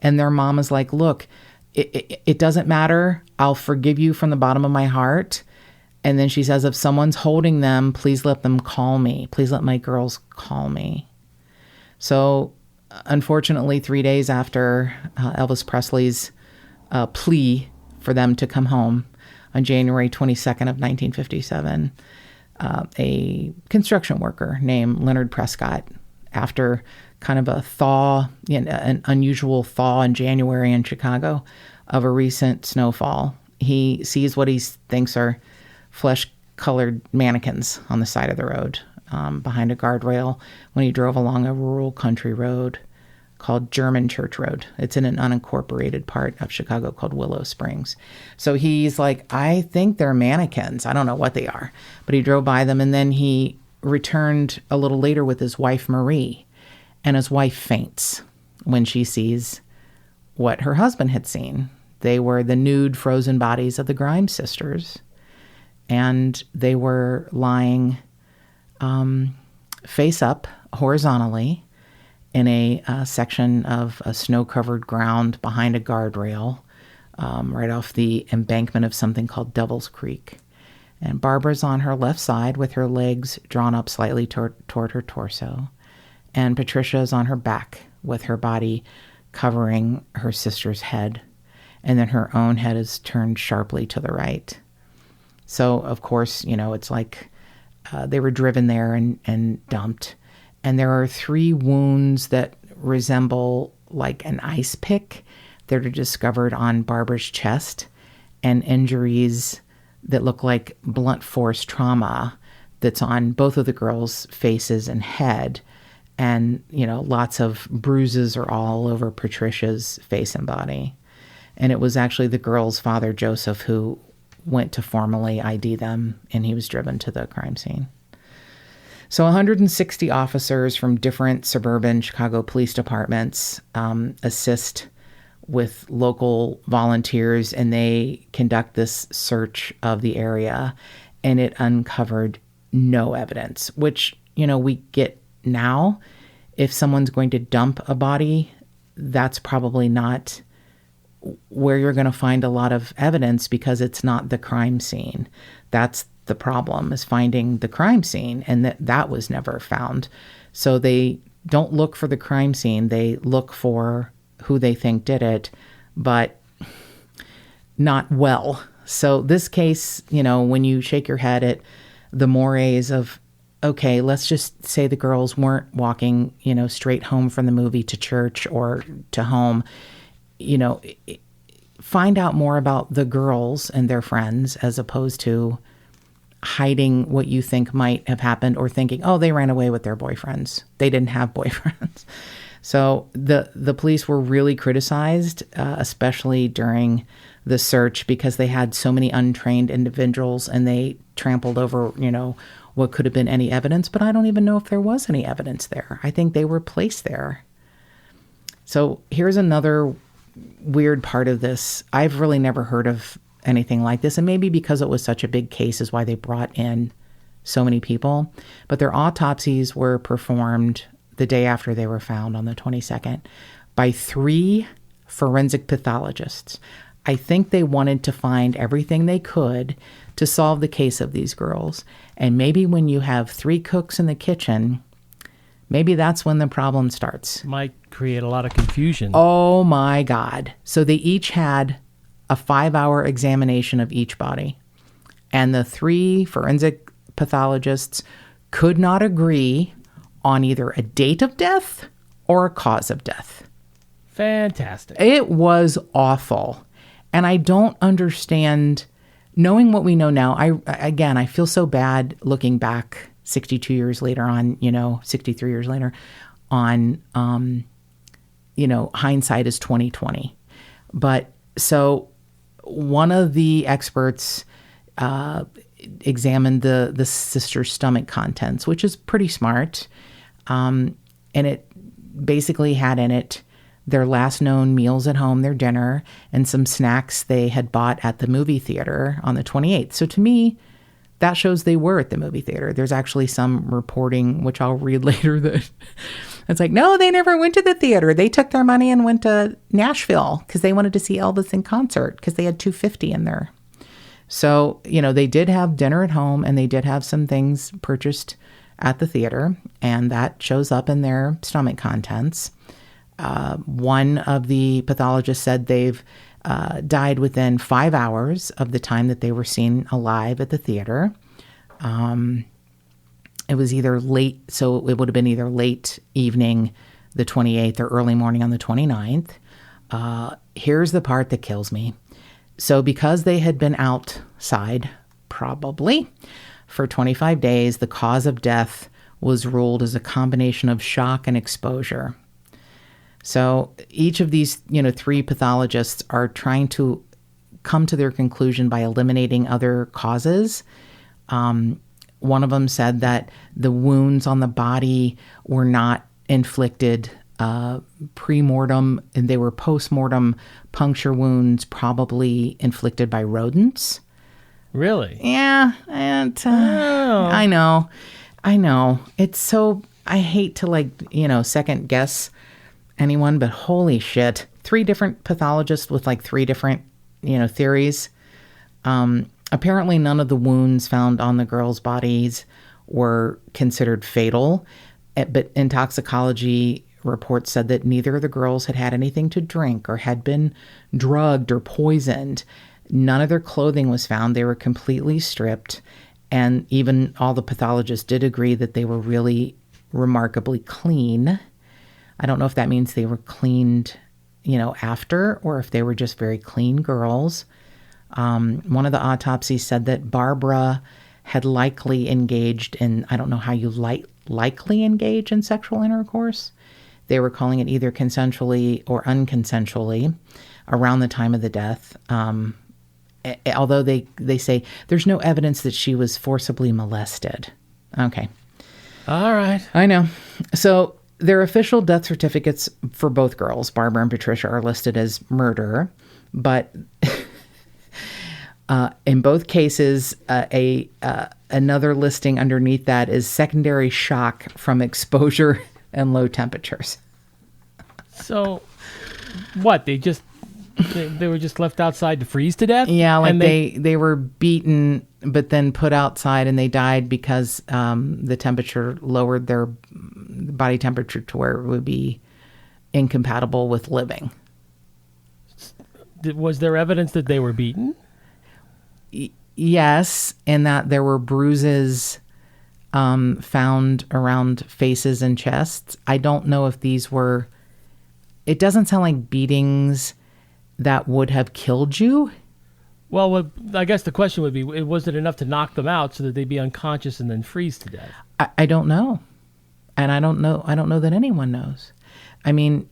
B: And their mom is like, look, it doesn't matter. I'll forgive you from the bottom of my heart. And then she says, if someone's holding them, please let them call me. Please let my girls call me. So unfortunately, 3 days after Elvis Presley's plea for them to come home on January 22nd of 1957, a construction worker named Leonard Prescott, after kind of a thaw, an unusual thaw in January in Chicago of a recent snowfall, he sees what he thinks are flesh-colored mannequins on the side of the road behind a guardrail when he drove along a rural country road called German Church Road. It's in an unincorporated part of Chicago called Willow Springs. So he's like, I think they're mannequins. I don't know what they are. But he drove by them, and then he returned a little later with his wife, Marie. And his wife faints when she sees what her husband had seen. They were the nude, frozen bodies of the Grimes sisters. And they were lying face up, horizontally, in a section of a snow-covered ground behind a guardrail, right off the embankment of something called Devil's Creek. And Barbara's on her left side with her legs drawn up slightly toward her torso. And Patricia's on her back with her body covering her sister's head. And then her own head is turned sharply to the right. So, of course, it's like they were driven there and dumped. And there are 3 wounds that resemble like an ice pick that are discovered on Barbara's chest, and injuries that look like blunt force trauma that's on both of the girls' faces and head. And, lots of bruises are all over Patricia's face and body. And it was actually the girl's father, Joseph, who went to formally ID them, and he was driven to the crime scene. So 160 officers from different suburban Chicago police departments assist with local volunteers, and they conduct this search of the area, and it uncovered no evidence, which, we get now. If someone's going to dump a body, that's probably not where you're going to find a lot of evidence, because it's not the crime scene. That's the problem, is finding the crime scene, and that was never found. So they don't look for the crime scene. They look for who they think did it, but not well. So this case, when you shake your head at the mores of, okay, let's just say the girls weren't walking, straight home from the movie to church or to home, find out more about the girls and their friends, as opposed to hiding what you think might have happened, or thinking, oh, they ran away with their boyfriends. They didn't have boyfriends. So the police were really criticized, especially during the search, because they had so many untrained individuals, and they trampled over, what could have been any evidence. But I don't even know if there was any evidence there. I think they were placed there. So here's another weird part of this. I've really never heard of anything like this, and maybe because it was such a big case is why they brought in so many people. But their autopsies were performed the day after they were found, on the 22nd, by 3 forensic pathologists. I think they wanted to find everything they could to solve the case of these girls. And maybe when you have 3 cooks in the kitchen, maybe that's when the problem starts.
A: Might create a lot of confusion.
B: Oh my God. So they each had a 5-hour examination of each body. And the 3 forensic pathologists could not agree on either a date of death or a cause of death.
A: Fantastic.
B: It was awful. And I don't understand, knowing what we know now, I feel so bad looking back 62 years later on, 63 years later on, hindsight is 20/20. But so one of the experts examined the sister's stomach contents, which is pretty smart. And it basically had in it their last known meals at home, their dinner, and some snacks they had bought at the movie theater on the 28th. So to me, that shows they were at the movie theater. There's actually some reporting, which I'll read later, that it's like, no, they never went to the theater. They took their money and went to Nashville because they wanted to see Elvis in concert, because they had $250 in there. So, they did have dinner at home, and they did have some things purchased at the theater, and that shows up in their stomach contents. One of the pathologists said they've died within 5 hours of the time that they were seen alive at the theater. It was either late, so it would have been either late evening, the 28th, or early morning on the 29th. Here's the part that kills me. So because they had been outside, probably, for 25 days, the cause of death was ruled as a combination of shock and exposure. So each of these, 3 pathologists are trying to come to their conclusion by eliminating other causes. One of them said that the wounds on the body were not inflicted pre-mortem, and they were post-mortem puncture wounds, probably inflicted by rodents.
A: Really?
B: Yeah. And I know. It's so, I hate to second guess anyone, but holy shit. 3 different pathologists with 3 different, theories. Apparently, none of the wounds found on the girls' bodies were considered fatal, but intoxicology reports said that neither of the girls had had anything to drink or had been drugged or poisoned. None of their clothing was found. They were completely stripped, and even all the pathologists did agree that they were really remarkably clean. I don't know if that means they were cleaned, after, or if they were just very clean girls. One of the autopsies said that Barbara had likely engaged in, I don't know how you likely engage in sexual intercourse. They were calling it either consensually or unconsensually around the time of the death. Although they say there's no evidence that she was forcibly molested. Okay.
A: All right.
B: I know. So their official death certificates for both girls, Barbara and Patricia, are listed as murder, but in both cases, another listing underneath that is secondary shock from exposure and low temperatures. So,
A: what? They were just left outside to freeze to death?
B: Yeah, like they were beaten, but then put outside, and they died because the temperature lowered their body temperature to where it would be incompatible with living.
A: Was there evidence that they were beaten?
B: Yes, and that there were bruises found around faces and chests. I don't know if these were... It doesn't sound like beatings that would have killed you.
A: Well, I guess the question would be, was it enough to knock them out so that they'd be unconscious and then freeze to death?
B: I don't know. And I don't know that anyone knows. I mean,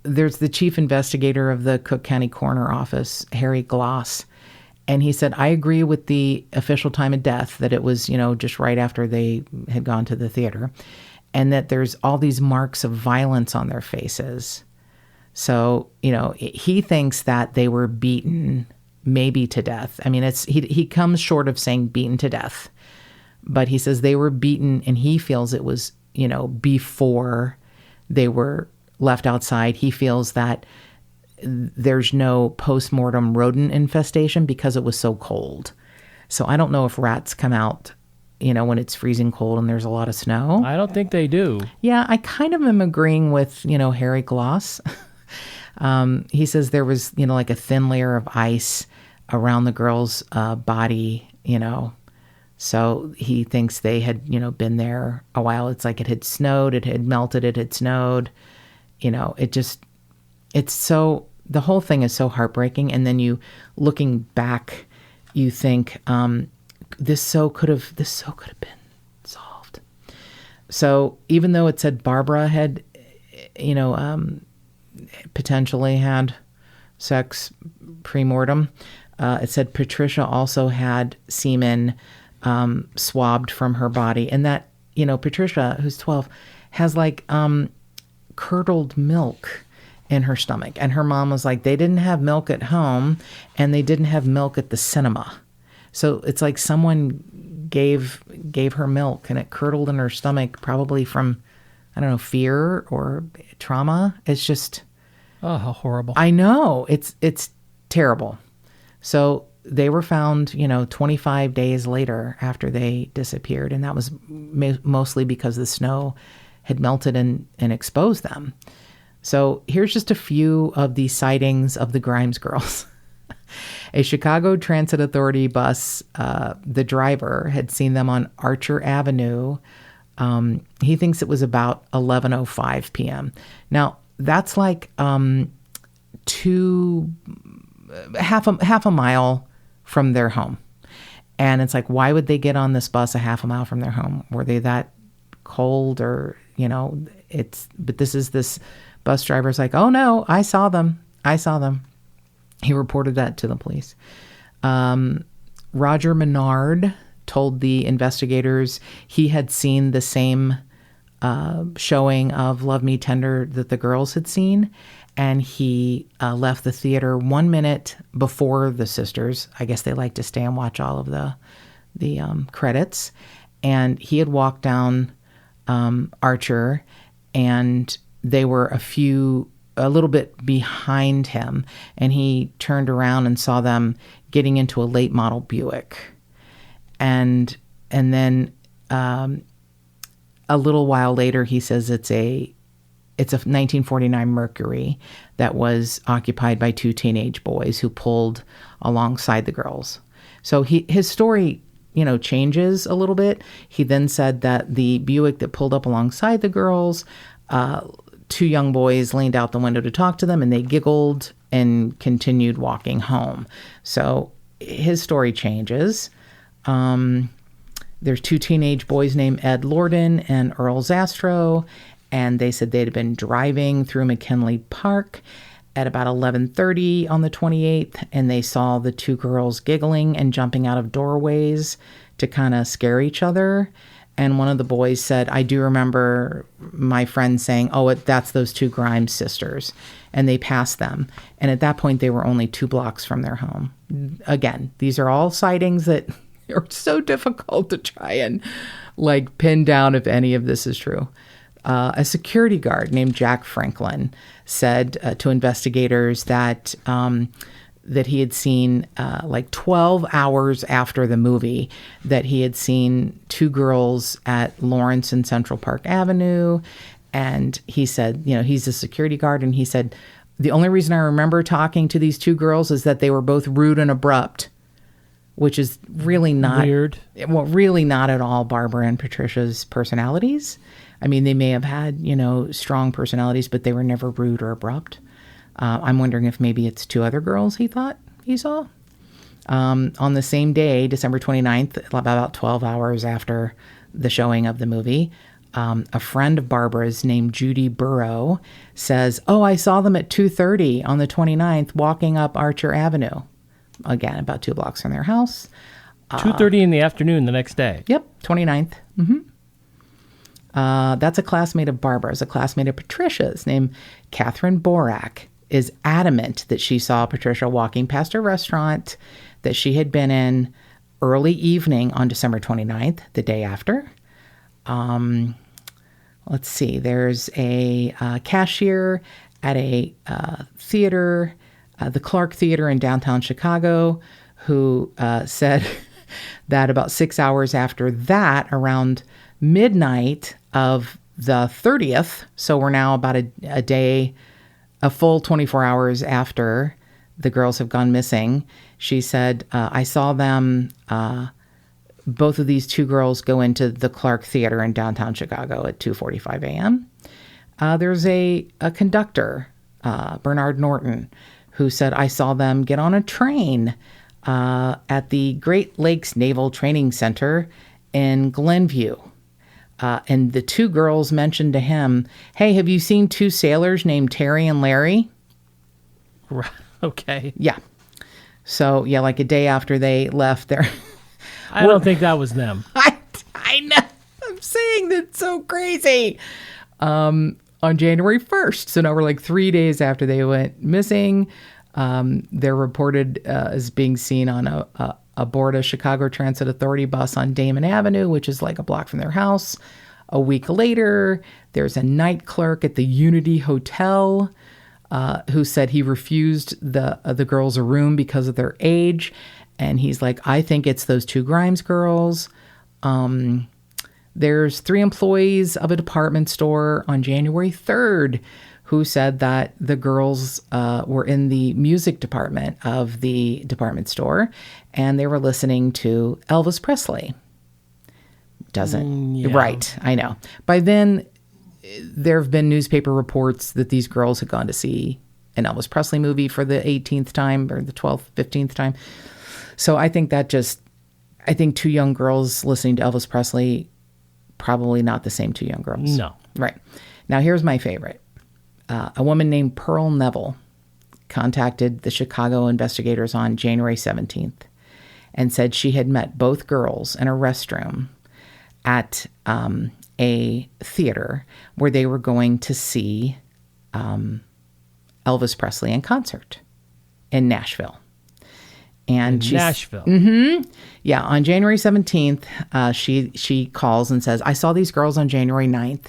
B: there's the chief investigator of the Cook County Coroner Office, Harry Gloss, and he said, I agree with the official time of death, that it was, just right after they had gone to the theater, and that there's all these marks of violence on their faces. So, he thinks that they were beaten, maybe to death. I mean, he comes short of saying beaten to death, but he says they were beaten, and he feels it was, before they were left outside. He feels that there's no post-mortem rodent infestation because it was so cold. So I don't know if rats come out, when it's freezing cold and there's a lot of snow.
A: I don't think they do.
B: Yeah, I kind of am agreeing with, Harry Gloss. He says there was, like a thin layer of ice around the girl's body, So he thinks they had, been there a while. It's like it had snowed, it had melted, it had snowed. The whole thing is so heartbreaking. And then looking back, you think, this so could have been solved. So even though it said Barbara had, potentially had sex pre-mortem, it said Patricia also had semen swabbed from her body. And that, Patricia, who's 12, has like curdled milk in her stomach. And her mom was like, they didn't have milk at home and they didn't have milk at the cinema. So it's like someone gave her milk and it curdled in her stomach, probably from, I don't know, fear or trauma. It's just...
A: Oh, how horrible.
B: I know. It's terrible. So they were found, 25 days later after they disappeared. And that was mostly because the snow had melted and exposed them. So here's just a few of the sightings of the Grimes girls. A Chicago Transit Authority bus, the driver had seen them on Archer Avenue. He thinks it was about 11:05 p.m. Now, that's like half a mile from their home. And it's like, why would they get on this bus a half a mile from their home? Were they that cold or, but this bus driver's like, oh no, I saw them. He reported that to the police. Roger Menard told the investigators he had seen the same showing of Love Me Tender that the girls had seen. And he left the theater 1 minute before the sisters. I guess they like to stay and watch all of the credits. And he had walked down Archer, and they were a few a little bit behind him, and he turned around and saw them getting into a late model Buick. And then a little while later, he says it's a 1949 Mercury that was occupied by two teenage boys who pulled alongside the girls. So his story, changes a little bit. He then said that the Buick that pulled up alongside the girls, two young boys leaned out the window to talk to them, and they giggled and continued walking home. So his story changes. There's two teenage boys named Ed Lorden and Earl Zastro, and they said they'd been driving through McKinley Park at about 11:30 on the 28th, and they saw the two girls giggling and jumping out of doorways to kind of scare each other. And one of the boys said, I do remember my friend saying, that's those two Grimes sisters. And they passed them. And at that point, they were only 2 blocks from their home. Again, these are all sightings that are so difficult to try and pin down if any of this is true. A security guard named Jack Franklin said to investigators that he had seen 12 hours after the movie that he had seen two girls at Lawrence and Central Park Avenue. And he said, he's a security guard. And he said, the only reason I remember talking to these two girls is that they were both rude and abrupt, which is really not
A: weird.
B: Well, really not at all Barbara and Patricia's personalities. I mean, they may have had, strong personalities, but they were never rude or abrupt. I'm wondering if maybe it's 2 other girls he thought he saw. On the same day, December 29th, about 12 hours after the showing of the movie, a friend of Barbara's named Judy Burrow says, I saw them at 2:30 on the 29th walking up Archer Avenue. Again, about 2 blocks from their house.
A: 2:30 in the afternoon the next day.
B: Yep, 29th. Mm-hmm. That's a classmate of Barbara's. A classmate of Patricia's named Catherine Borak is adamant that she saw Patricia walking past a restaurant that she had been in early evening on December 29th, the day after. Let's see. There's a cashier at a theater, the Clark Theater in downtown Chicago, who said that about 6 hours after that, around midnight of the 30th, so we're now about a day, a full 24 hours after the girls have gone missing, she said, I saw them, both of these 2 girls go into the Clark Theater in downtown Chicago at 2:45 a.m. There's a conductor, Bernard Norton, who said, I saw them get on a train at the Great Lakes Naval Training Center in Glenview. And the 2 girls mentioned to him, hey, have you seen 2 sailors named Terry and Larry?
A: Okay.
B: Yeah. So, yeah, a day after they left there.
A: I don't think that was them.
B: I know. I'm saying that's so crazy. On January 1st. So now we're 3 days after they went missing. They're reported as being seen on aboard a Chicago Transit Authority bus on Damon Avenue, which is a block from their house. A week later, there's a night clerk at the Unity Hotel who said he refused the girls a room because of their age. And he's I think it's those 2 Grimes girls. There's 3 employees of a department store on January 3rd who said that the girls were in the music department of the department store and they were listening to Elvis Presley.
A: Yeah.
B: Right, I know. By then, there have been newspaper reports that these girls had gone to see an Elvis Presley movie for the 18th time or the 12th, 15th time. So I think 2 young girls listening to Elvis Presley, probably not the same 2 young girls.
A: No.
B: Right. Now, here's my favorite. A woman named Pearl Neville contacted the Chicago investigators on January 17th and said she had met both girls in a restroom at a theater where they were going to see Elvis Presley in concert in Nashville. And
A: Nashville.
B: Mm-hmm. Yeah, on January 17th, she calls and says, I saw these girls on January 9th.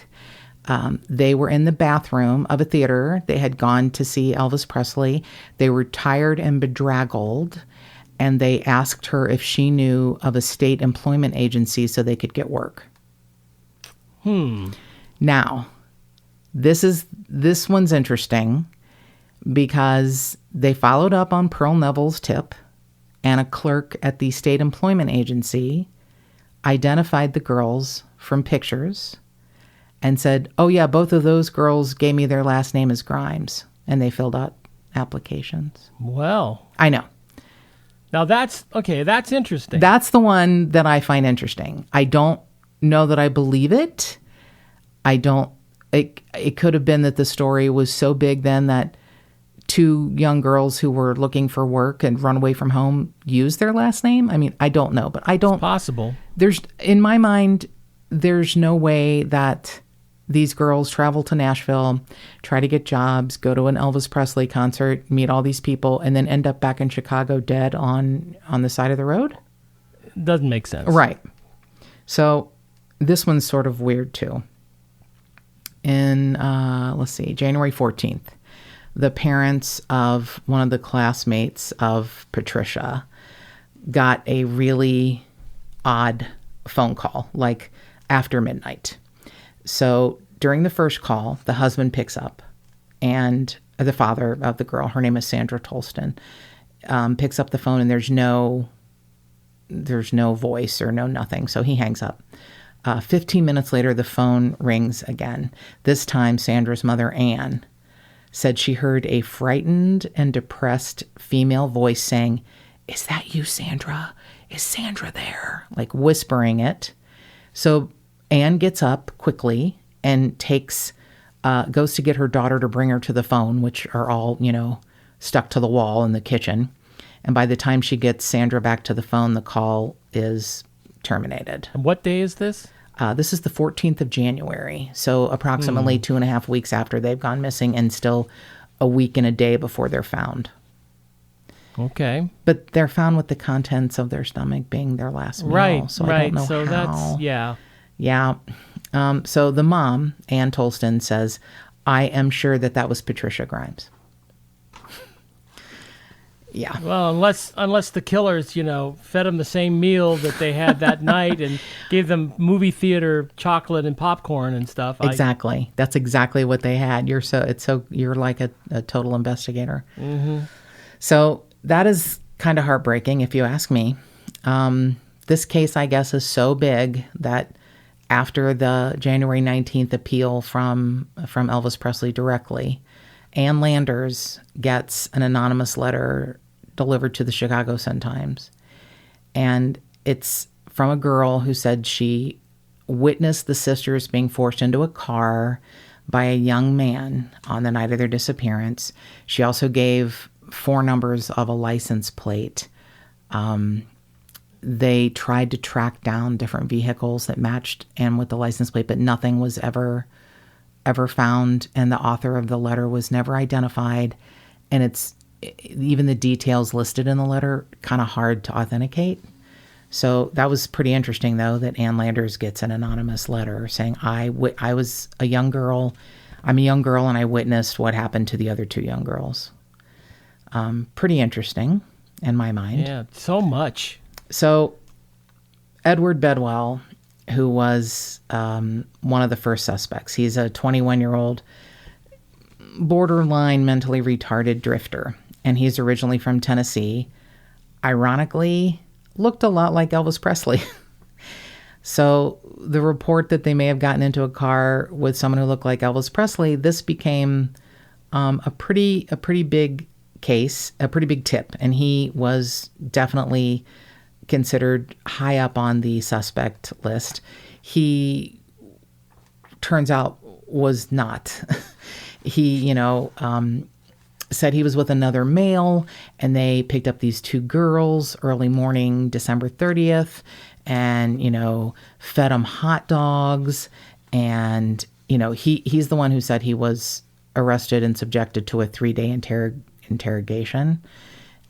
B: They were in the bathroom of a theater. They had gone to see Elvis Presley. They were tired and bedraggled, and they asked her if she knew of a state employment agency so they could get work. Now, this one's interesting because they followed up on Pearl Neville's tip, and a clerk at the state employment agency identified the girls from pictures and said, oh yeah, both of those girls gave me their last name as Grimes, and they filled out applications.
A: Well,
B: I know.
A: Now that's interesting.
B: That's the one that I find interesting. I don't know that I believe it. It could have been that the story was so big then that two young girls who were looking for work and run away from home used their last name. I mean, I don't know, but I don't.
A: It's possible.
B: In my mind, there's no way that these girls travel to Nashville, try to get jobs, go to an Elvis Presley concert, meet all these people, and then end up back in Chicago dead on the side of the road.
A: It doesn't make sense.
B: Right. So this one's sort of weird too. In, January 14th, the parents of one of the classmates of Patricia got a really odd phone call, like after midnight. So during the first call, the husband picks up, and the father of the girl, her name is Sandra Tolston, picks up the phone, and there's no voice or no nothing. So he hangs up. 15 minutes later, the phone rings again. This time, Sandra's mother, Anne, said she heard a frightened and depressed female voice saying, "Is that you, Sandra? Is Sandra there?" Like whispering it. So Anne gets up quickly and goes to get her daughter to bring her to the phone, which are all, stuck to the wall in the kitchen. And by the time she gets Sandra back to the phone, the call is terminated.
A: And what day is this?
B: This is the 14th of January. So approximately 2.5 weeks after they've gone missing, and still a week and a day before they're found.
A: Okay.
B: But they're found with the contents of their stomach being their last meal.
A: Right,
B: so
A: right.
B: I don't know
A: so
B: how.
A: That's, yeah.
B: Yeah. So the mom, Ann Tolston, says, "I am sure that was Patricia Grimes." Yeah.
A: Well, unless the killers, fed them the same meal that they had that night and gave them movie theater chocolate and popcorn and stuff.
B: Exactly. That's exactly what they had. You're like a total investigator.
A: Mm-hmm.
B: So that is kind of heartbreaking, if you ask me. This case, I guess, is so big that after the January 19th appeal from Elvis Presley directly, Ann Landers gets an anonymous letter delivered to the Chicago Sun-Times. And it's from a girl who said she witnessed the sisters being forced into a car by a young man on the night of their disappearance. She also gave 4 numbers of a license plate. They tried to track down different vehicles that matched and with the license plate, but nothing was ever found, and the author of the letter was never identified. And it's even the details listed in the letter kind of hard to authenticate. So that was pretty interesting, though, that Ann Landers gets an anonymous letter saying, I was a young girl. I'm a young girl, and I witnessed what happened to the other 2 young girls. Pretty interesting in my mind.
A: Yeah, so much.
B: So Edward Bedwell, who was one of the first suspects, he's a 21-year-old borderline mentally retarded drifter, and he's originally from Tennessee. Ironically, looked a lot like Elvis Presley. So the report that they may have gotten into a car with someone who looked like Elvis Presley, this became a pretty big case, a pretty big tip, and he was definitely considered high up on the suspect list. He turns out was not. He, said he was with another male, and they picked up these 2 girls early morning, December 30th, and, fed them hot dogs. And, he's the one who said he was arrested and subjected to a 3-day interrogation.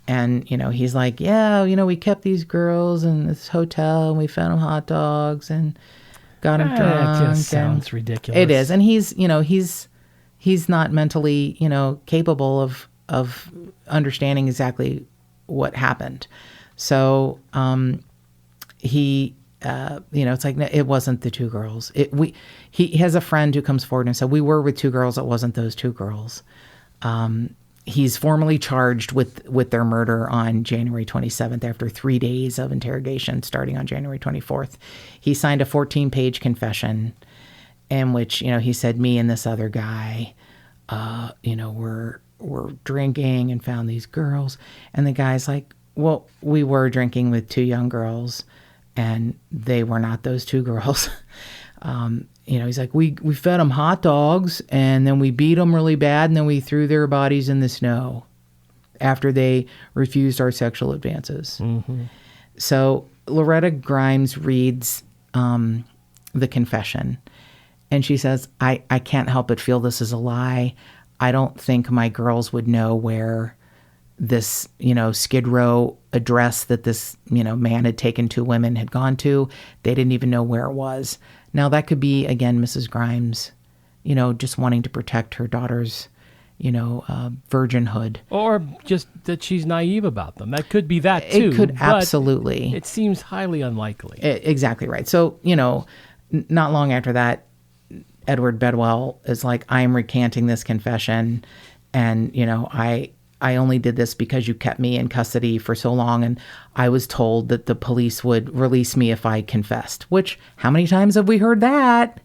B: And, he's like, yeah, we kept these girls in this hotel and we fed them hot dogs. And got him drunk.
A: It just sounds ridiculous.
B: It is, and he's not mentally, capable of understanding exactly what happened. So he, it's like, no, it wasn't the two girls. He has a friend who comes forward and said, we were with two girls. It wasn't those two girls. He's formally charged with their murder on January 27th after 3 days of interrogation starting on January 24th. He signed a 14-page confession in which, he said, me and this other guy, were drinking and found these girls. And the guy's like, well, we were drinking with two young girls and they were not those two girls. He's like, we fed them hot dogs and then we beat them really bad and then we threw their bodies in the snow after they refused our sexual advances. Mm-hmm. So Loretta Grimes reads the confession and she says, I can't help but feel this is a lie. I don't think my girls would know where this, Skid Row address that this, man had taken two women had gone to. They didn't even know where it was. Now, that could be, again, Mrs. Grimes, just wanting to protect her daughter's, virginhood.
A: Or just that she's naive about them. That could be that, too.
B: It could, absolutely.
A: It seems highly unlikely.
B: Exactly right. So, not long after that, Edward Bedwell is like, I'm recanting this confession. And, I only did this because you kept me in custody for so long. And I was told that the police would release me if I confessed, which how many times have we heard that?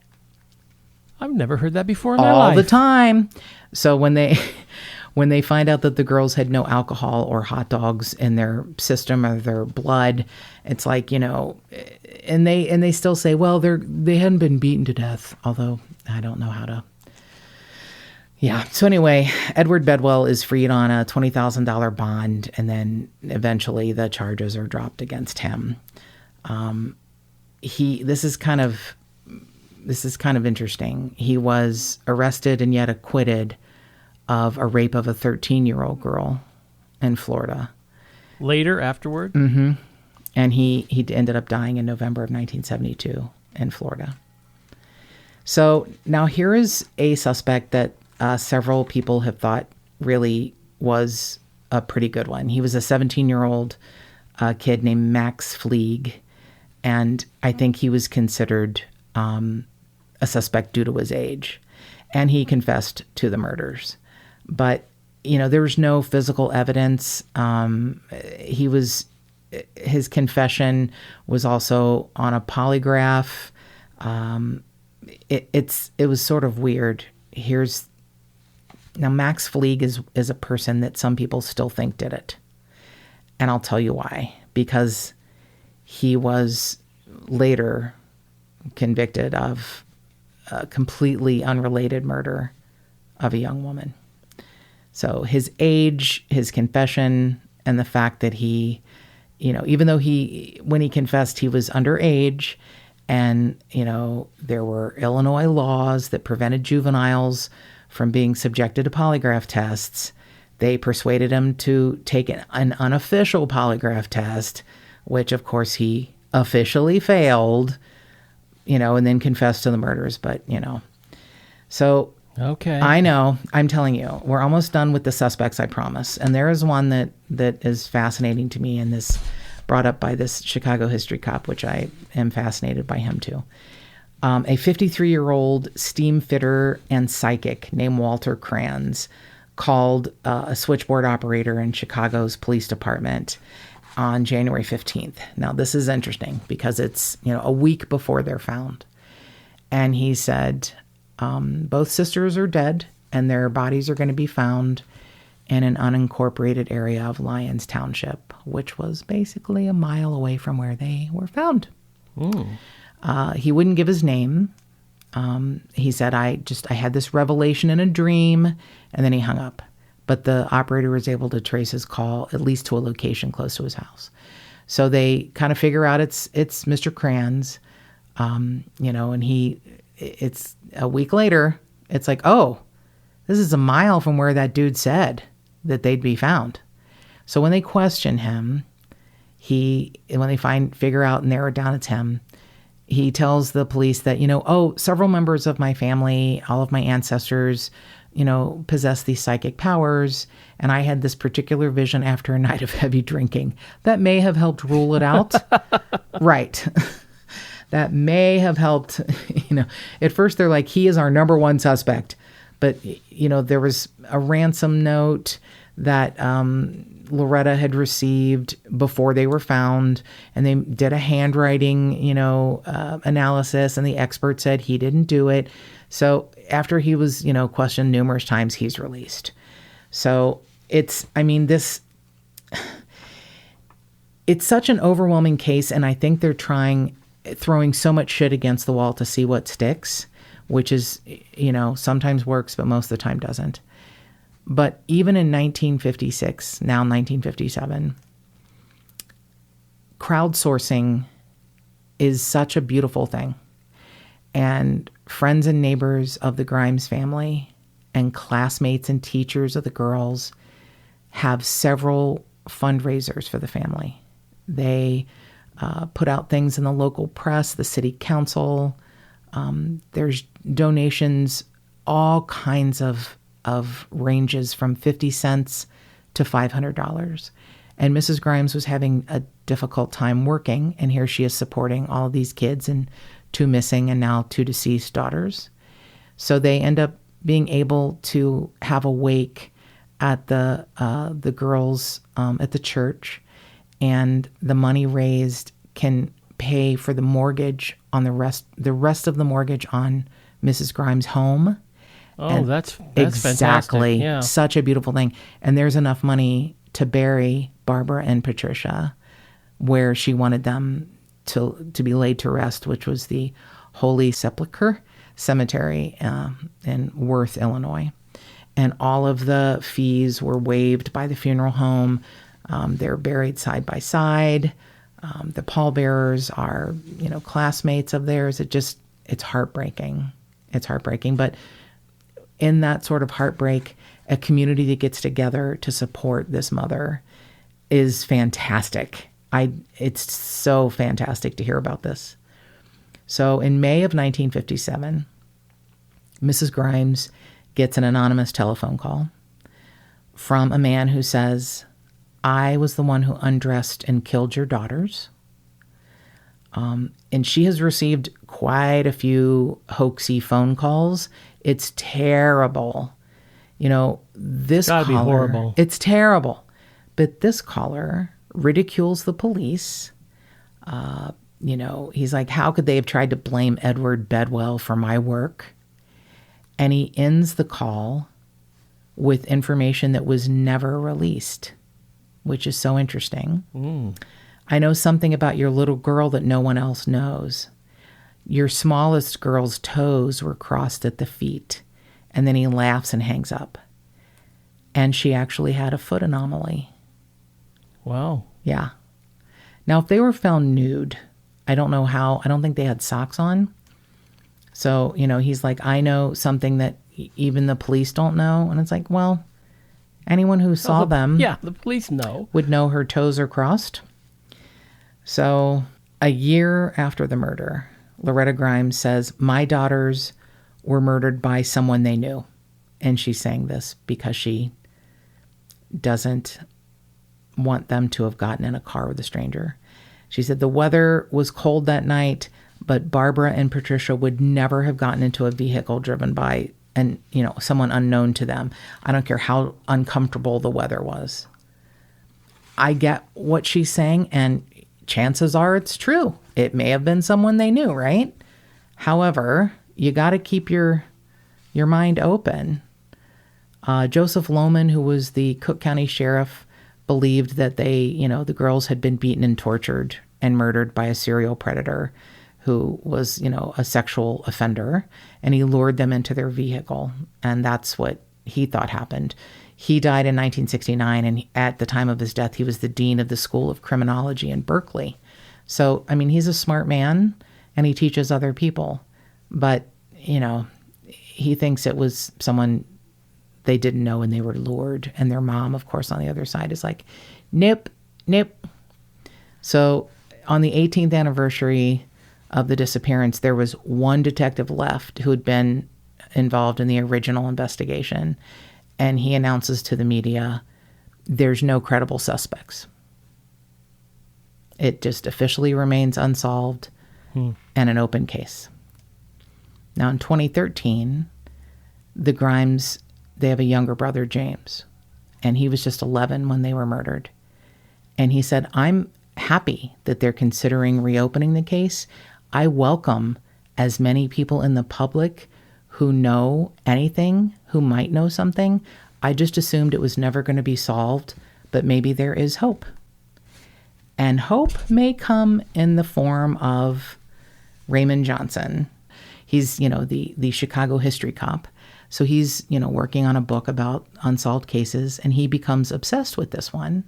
A: I've never heard that before in my life.
B: All the time. So when they find out that the girls had no alcohol or hot dogs in their system or their blood, it's like, and they still say, well, they hadn't been beaten to death, although I don't know how to. Yeah. So anyway, Edward Bedwell is freed on a $20,000 bond, and then eventually the charges are dropped against him. This is kind of interesting. He was arrested and yet acquitted of a rape of a 13-year-old girl in Florida.
A: Later, afterward?
B: Mm-hmm. And he ended up dying in November of 1972 in Florida. So now here is a suspect that several people have thought really was a pretty good one. He was a 17-year-old kid named Max Fleeg, and I think he was considered a suspect due to his age. And he confessed to the murders. But, there was no physical evidence. His confession was also on a polygraph. It was sort of weird. Now, Max Fleeg is a person that some people still think did it. And I'll tell you why. Because he was later convicted of a completely unrelated murder of a young woman. So his age, his confession, and the fact that he, even though when he confessed, he was underage, and, there were Illinois laws that prevented juveniles from being subjected to polygraph tests. They persuaded him to take an unofficial polygraph test, which of course he officially failed, and then confessed to the murders. But, so
A: okay.
B: I know, I'm telling you, we're almost done with the suspects, I promise. And there is one that is fascinating to me, and this brought up by this Chicago history cop, which I am fascinated by him too. A 53-year-old steam fitter and psychic named Walter Kranz called a switchboard operator in Chicago's police department on January 15th. Now, this is interesting because it's, a week before they're found. And he said, both sisters are dead and their bodies are going to be found in an unincorporated area of Lyons Township, which was basically a mile away from where they were found. He wouldn't give his name. He said, I had this revelation in a dream, and then he hung up. But the operator was able to trace his call at least to a location close to his house. So they kind of figure out it's Mr. Kranz, and it's a week later, it's like, oh, this is a mile from where that dude said that they'd be found. So when they question him, when they figure out and narrow it down it's him, he tells the police that, several members of my family, all of my ancestors, possess these psychic powers. And I had this particular vision after a night of heavy drinking that may have helped rule it out. Right. That may have helped, at first they're like, he is our number one suspect. But, there was a ransom note that Loretta had received before they were found, and they did a handwriting, analysis, and the expert said he didn't do it. So after he was, questioned numerous times, he's released. So it's such an overwhelming case, and I think they're throwing so much shit against the wall to see what sticks, which is, sometimes works, but most of the time doesn't. But even in 1956, now 1957, crowdsourcing is such a beautiful thing. And friends and neighbors of the Grimes family and classmates and teachers of the girls have several fundraisers for the family. They put out things in the local press, the city council. There's donations, all kinds of ranges from 50 cents to $500. And Mrs. Grimes was having a difficult time working, and here she is supporting all of these kids and 2 missing and now 2 deceased daughters. So they end up being able to have a wake at the girls at the church, and the money raised can pay for the mortgage on the rest of the mortgage on Mrs. Grimes' home.
A: Oh,
B: and
A: that's
B: exactly
A: fantastic. Yeah.
B: Such a beautiful thing. And there's enough money to bury Barbara and Patricia where she wanted them to be laid to rest, which was the Holy Sepulchre Cemetery in Worth, Illinois. And all of the fees were waived by the funeral home. They're buried side by side. The pallbearers are, classmates of theirs. It's heartbreaking. It's heartbreaking. But in that sort of heartbreak, a community that gets together to support this mother is fantastic. It's so fantastic to hear about this. So in May of 1957, Mrs. Grimes gets an anonymous telephone call from a man who says, "I was the one who undressed and killed your daughters." And she has received quite a few hoaxy phone calls. It's terrible. This caller,
A: be horrible.
B: It's terrible. But this caller ridicules the police. He's like, how could they have tried to blame Edward Bedwell for my work? And he ends the call with information that was never released, which is so interesting. I know something about your little girl that no one else knows. Your smallest girl's toes were crossed at the feet. And then he laughs and hangs up. And she actually had a foot anomaly.
A: Wow.
B: Yeah. Now, if they were found nude, I don't know how. I don't think they had socks on. So, he's like, I know something that even the police don't know. And it's like, well, anyone who saw them
A: the police know.
B: would know her toes are crossed. So a year after the murder, Loretta Grimes says, my daughters were murdered by someone they knew. And she's saying this because she doesn't want them to have gotten in a car with a stranger. She said the weather was cold that night, but Barbara and Patricia would never have gotten into a vehicle driven by someone unknown to them. I don't care how uncomfortable the weather was. I get what she's saying, and chances are it's true. It may have been someone they knew, right? However, you got to keep your mind open. Joseph Lohman, who was the Cook County sheriff, believed that the girls had been beaten and tortured and murdered by a serial predator who was, a sexual offender, and he lured them into their vehicle. And that's what he thought happened. He died in 1969, and at the time of his death, he was the dean of the School of Criminology in Berkeley. So, he's a smart man, and he teaches other people. But, he thinks it was someone they didn't know and they were lured. And their mom, of course, on the other side is like, nope. So on the 18th anniversary of the disappearance, there was one detective left who had been involved in the original investigation. And he announces to the media, there's no credible suspects. It just officially remains unsolved and an open case. Now, in 2013, the Grimes, they have a younger brother, James, and he was just 11 when they were murdered. And he said, I'm happy that they're considering reopening the case. I welcome as many people in the public who know anything, who might know something. I just assumed it was never going to be solved, but maybe there is hope. And hope may come in the form of Raymond Johnson. He's, the Chicago history cop. So he's, working on a book about unsolved cases, and he becomes obsessed with this one.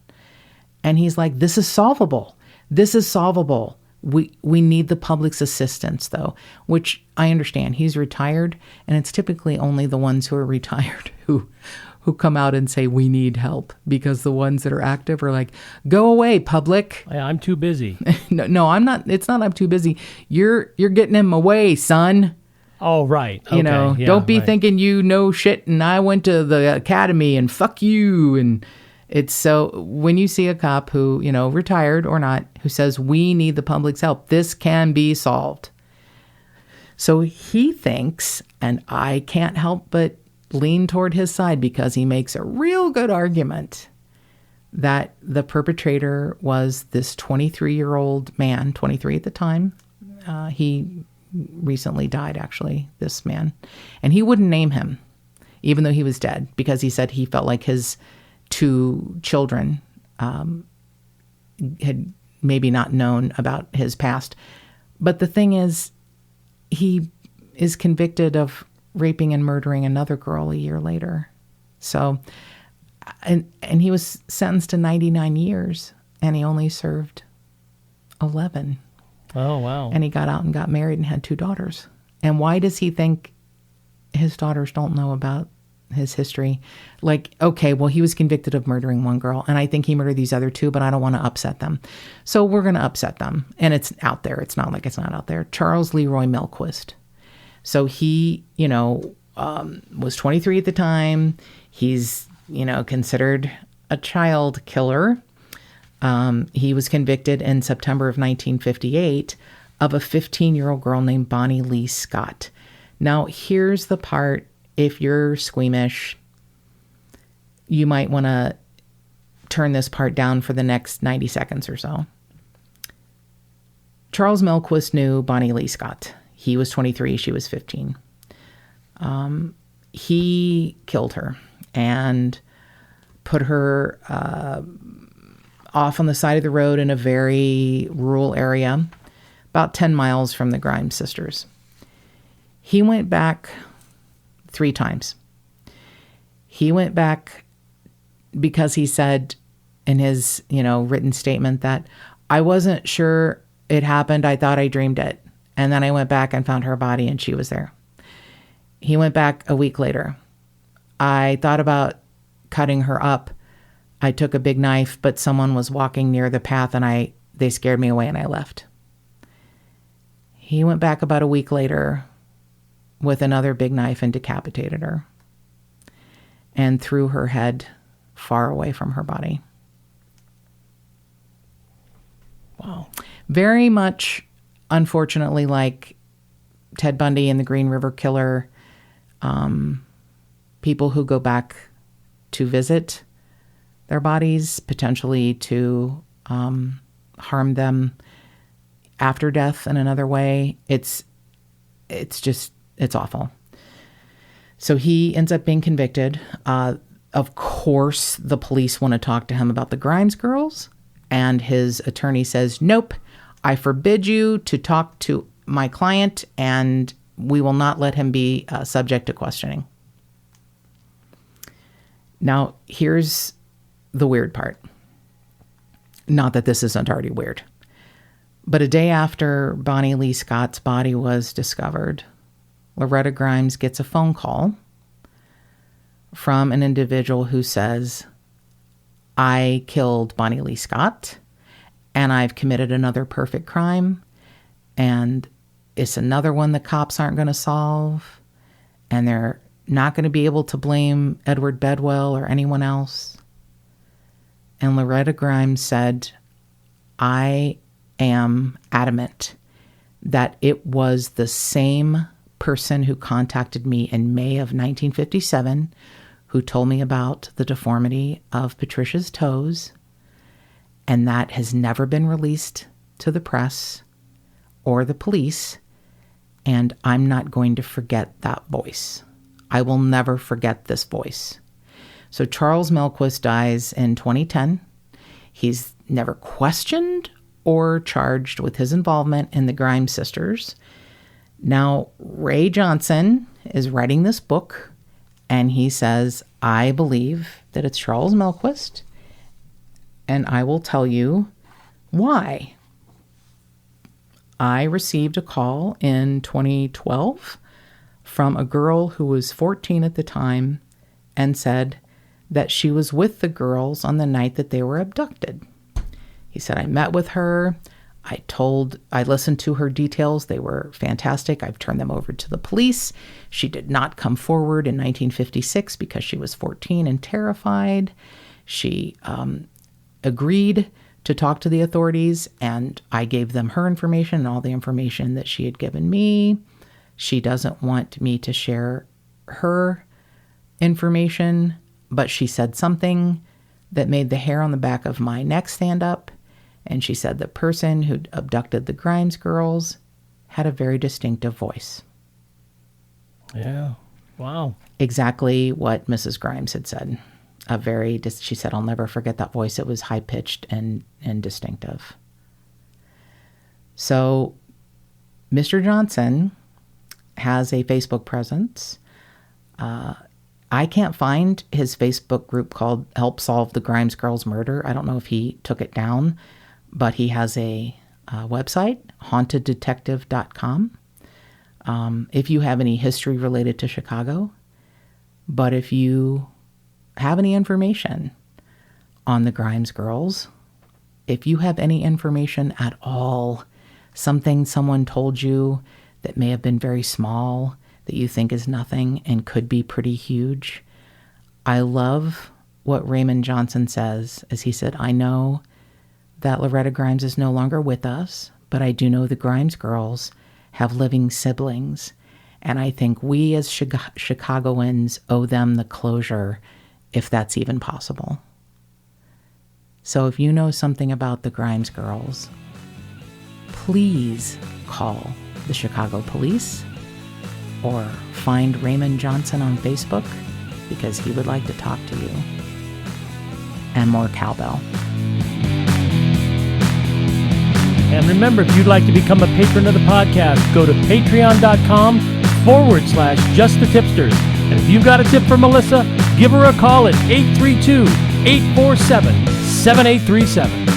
B: And he's like, this is solvable. This is solvable. We need the public's assistance, though, which I understand. He's retired, and it's typically only the ones who are retired who come out and say, we need help, because the ones that are active are like, go away, public.
A: Yeah, I'm too busy.
B: No, I'm not. It's not I'm too busy. You're getting him away, son.
A: Oh, right. Okay.
B: Don't be thinking you know shit and I went to the academy and fuck you. And it's so when you see a cop who, retired or not, who says, we need the public's help, this can be solved. So he thinks, and I can't help but lean toward his side because he makes a real good argument, that the perpetrator was this 23-year-old man, 23 at the time. He recently died, actually, this man. And he wouldn't name him, even though he was dead, because he said he felt like his two children had maybe not known about his past. But the thing is, he is convicted of raping and murdering another girl a year later. So, and he was sentenced to 99 years, and he only served 11.
A: Oh, wow.
B: And he got out and got married and had 2 daughters. And why does he think his daughters don't know about his history? Like, okay, well, he was convicted of murdering one girl, and I think he murdered these other 2, but I don't want to upset them. So we're going to upset them. And it's out there. It's not like it's not out there. Charles Leroy Melquist. So he, was 23 at the time. He's, considered a child killer. He was convicted in September of 1958 of a 15-year-old girl named Bonnie Lee Scott. Now, here's the part, if you're squeamish, you might want to turn this part down for the next 90 seconds or so. Charles Melquist knew Bonnie Lee Scott. He was 23, she was 15. He killed her and put her off on the side of the road in a very rural area, about 10 miles from the Grimes sisters. He went back 3 times. He went back because he said in his, written statement that I wasn't sure it happened. I thought I dreamed it. And then I went back and found her body and she was there. He went back a week later. I thought about cutting her up. I took a big knife, but someone was walking near the path and they scared me away and I left. He went back about a week later with another big knife and decapitated her and threw her head far away from her body.
A: Wow.
B: Very much, unfortunately, like Ted Bundy and the Green River Killer, people who go back to visit their bodies, potentially to harm them after death in another way. It's awful. So he ends up being convicted. Of course, the police want to talk to him about the Grimes girls, and his attorney says, nope, I forbid you to talk to my client, and we will not let him be subject to questioning. Now, here's the weird part. Not that this isn't already weird. But a day after Bonnie Lee Scott's body was discovered, Loretta Grimes gets a phone call from an individual who says, I killed Bonnie Lee Scott, and I've committed another perfect crime, and it's another one the cops aren't going to solve, and they're not going to be able to blame Edward Bedwell or anyone else. And Loretta Grimes said, I am adamant that it was the same person who contacted me in May of 1957 who told me about the deformity of Patricia's toes, and that has never been released to the press or the police, and I'm not going to forget that voice. I will never forget this voice. So Charles Melquist dies in 2010. He's never questioned or charged with his involvement in the Grimes sisters. Now, Ray Johnson is writing this book, and he says, I believe that it's Charles Melquist, and I will tell you why. I received a call in 2012 from a girl who was 14 at the time and said that she was with the girls on the night that they were abducted. He said, I met with her. I listened to her details. They were fantastic. I've turned them over to the police. She did not come forward in 1956 because she was 14 and terrified. She agreed to talk to the authorities, and I gave them her information and all the information that she had given me. She doesn't want me to share her information, but she said something that made the hair on the back of my neck stand up. And she said the person who abducted the Grimes girls had a very distinctive voice.
A: Yeah. Wow.
B: Exactly what Mrs. Grimes had said. She said, I'll never forget that voice. It was high-pitched and distinctive. So Mr. Johnson has a Facebook presence. I can't find his Facebook group called Help Solve the Grimes Girls Murder. I don't know if he took it down, but he has a website, haunteddetective.com. If you have any history related to Chicago, but if you have any information on the Grimes girls, if you have any information at all, something someone told you that may have been very small, that you think is nothing and could be pretty huge. I love what Raymond Johnson says, as he said, I know that Loretta Grimes is no longer with us, but I do know the Grimes girls have living siblings, and I think we as Chicagoans owe them the closure, if that's even possible. So if you know something about the Grimes girls, please call the Chicago police or find Raymond Johnson on Facebook, because he would like to talk to you. And more cowbell.
A: And remember, if you'd like to become a patron of the podcast, go to patreon.com/Just the Tipsters. And if you've got a tip for Melissa, give her a call at 832-847-7837.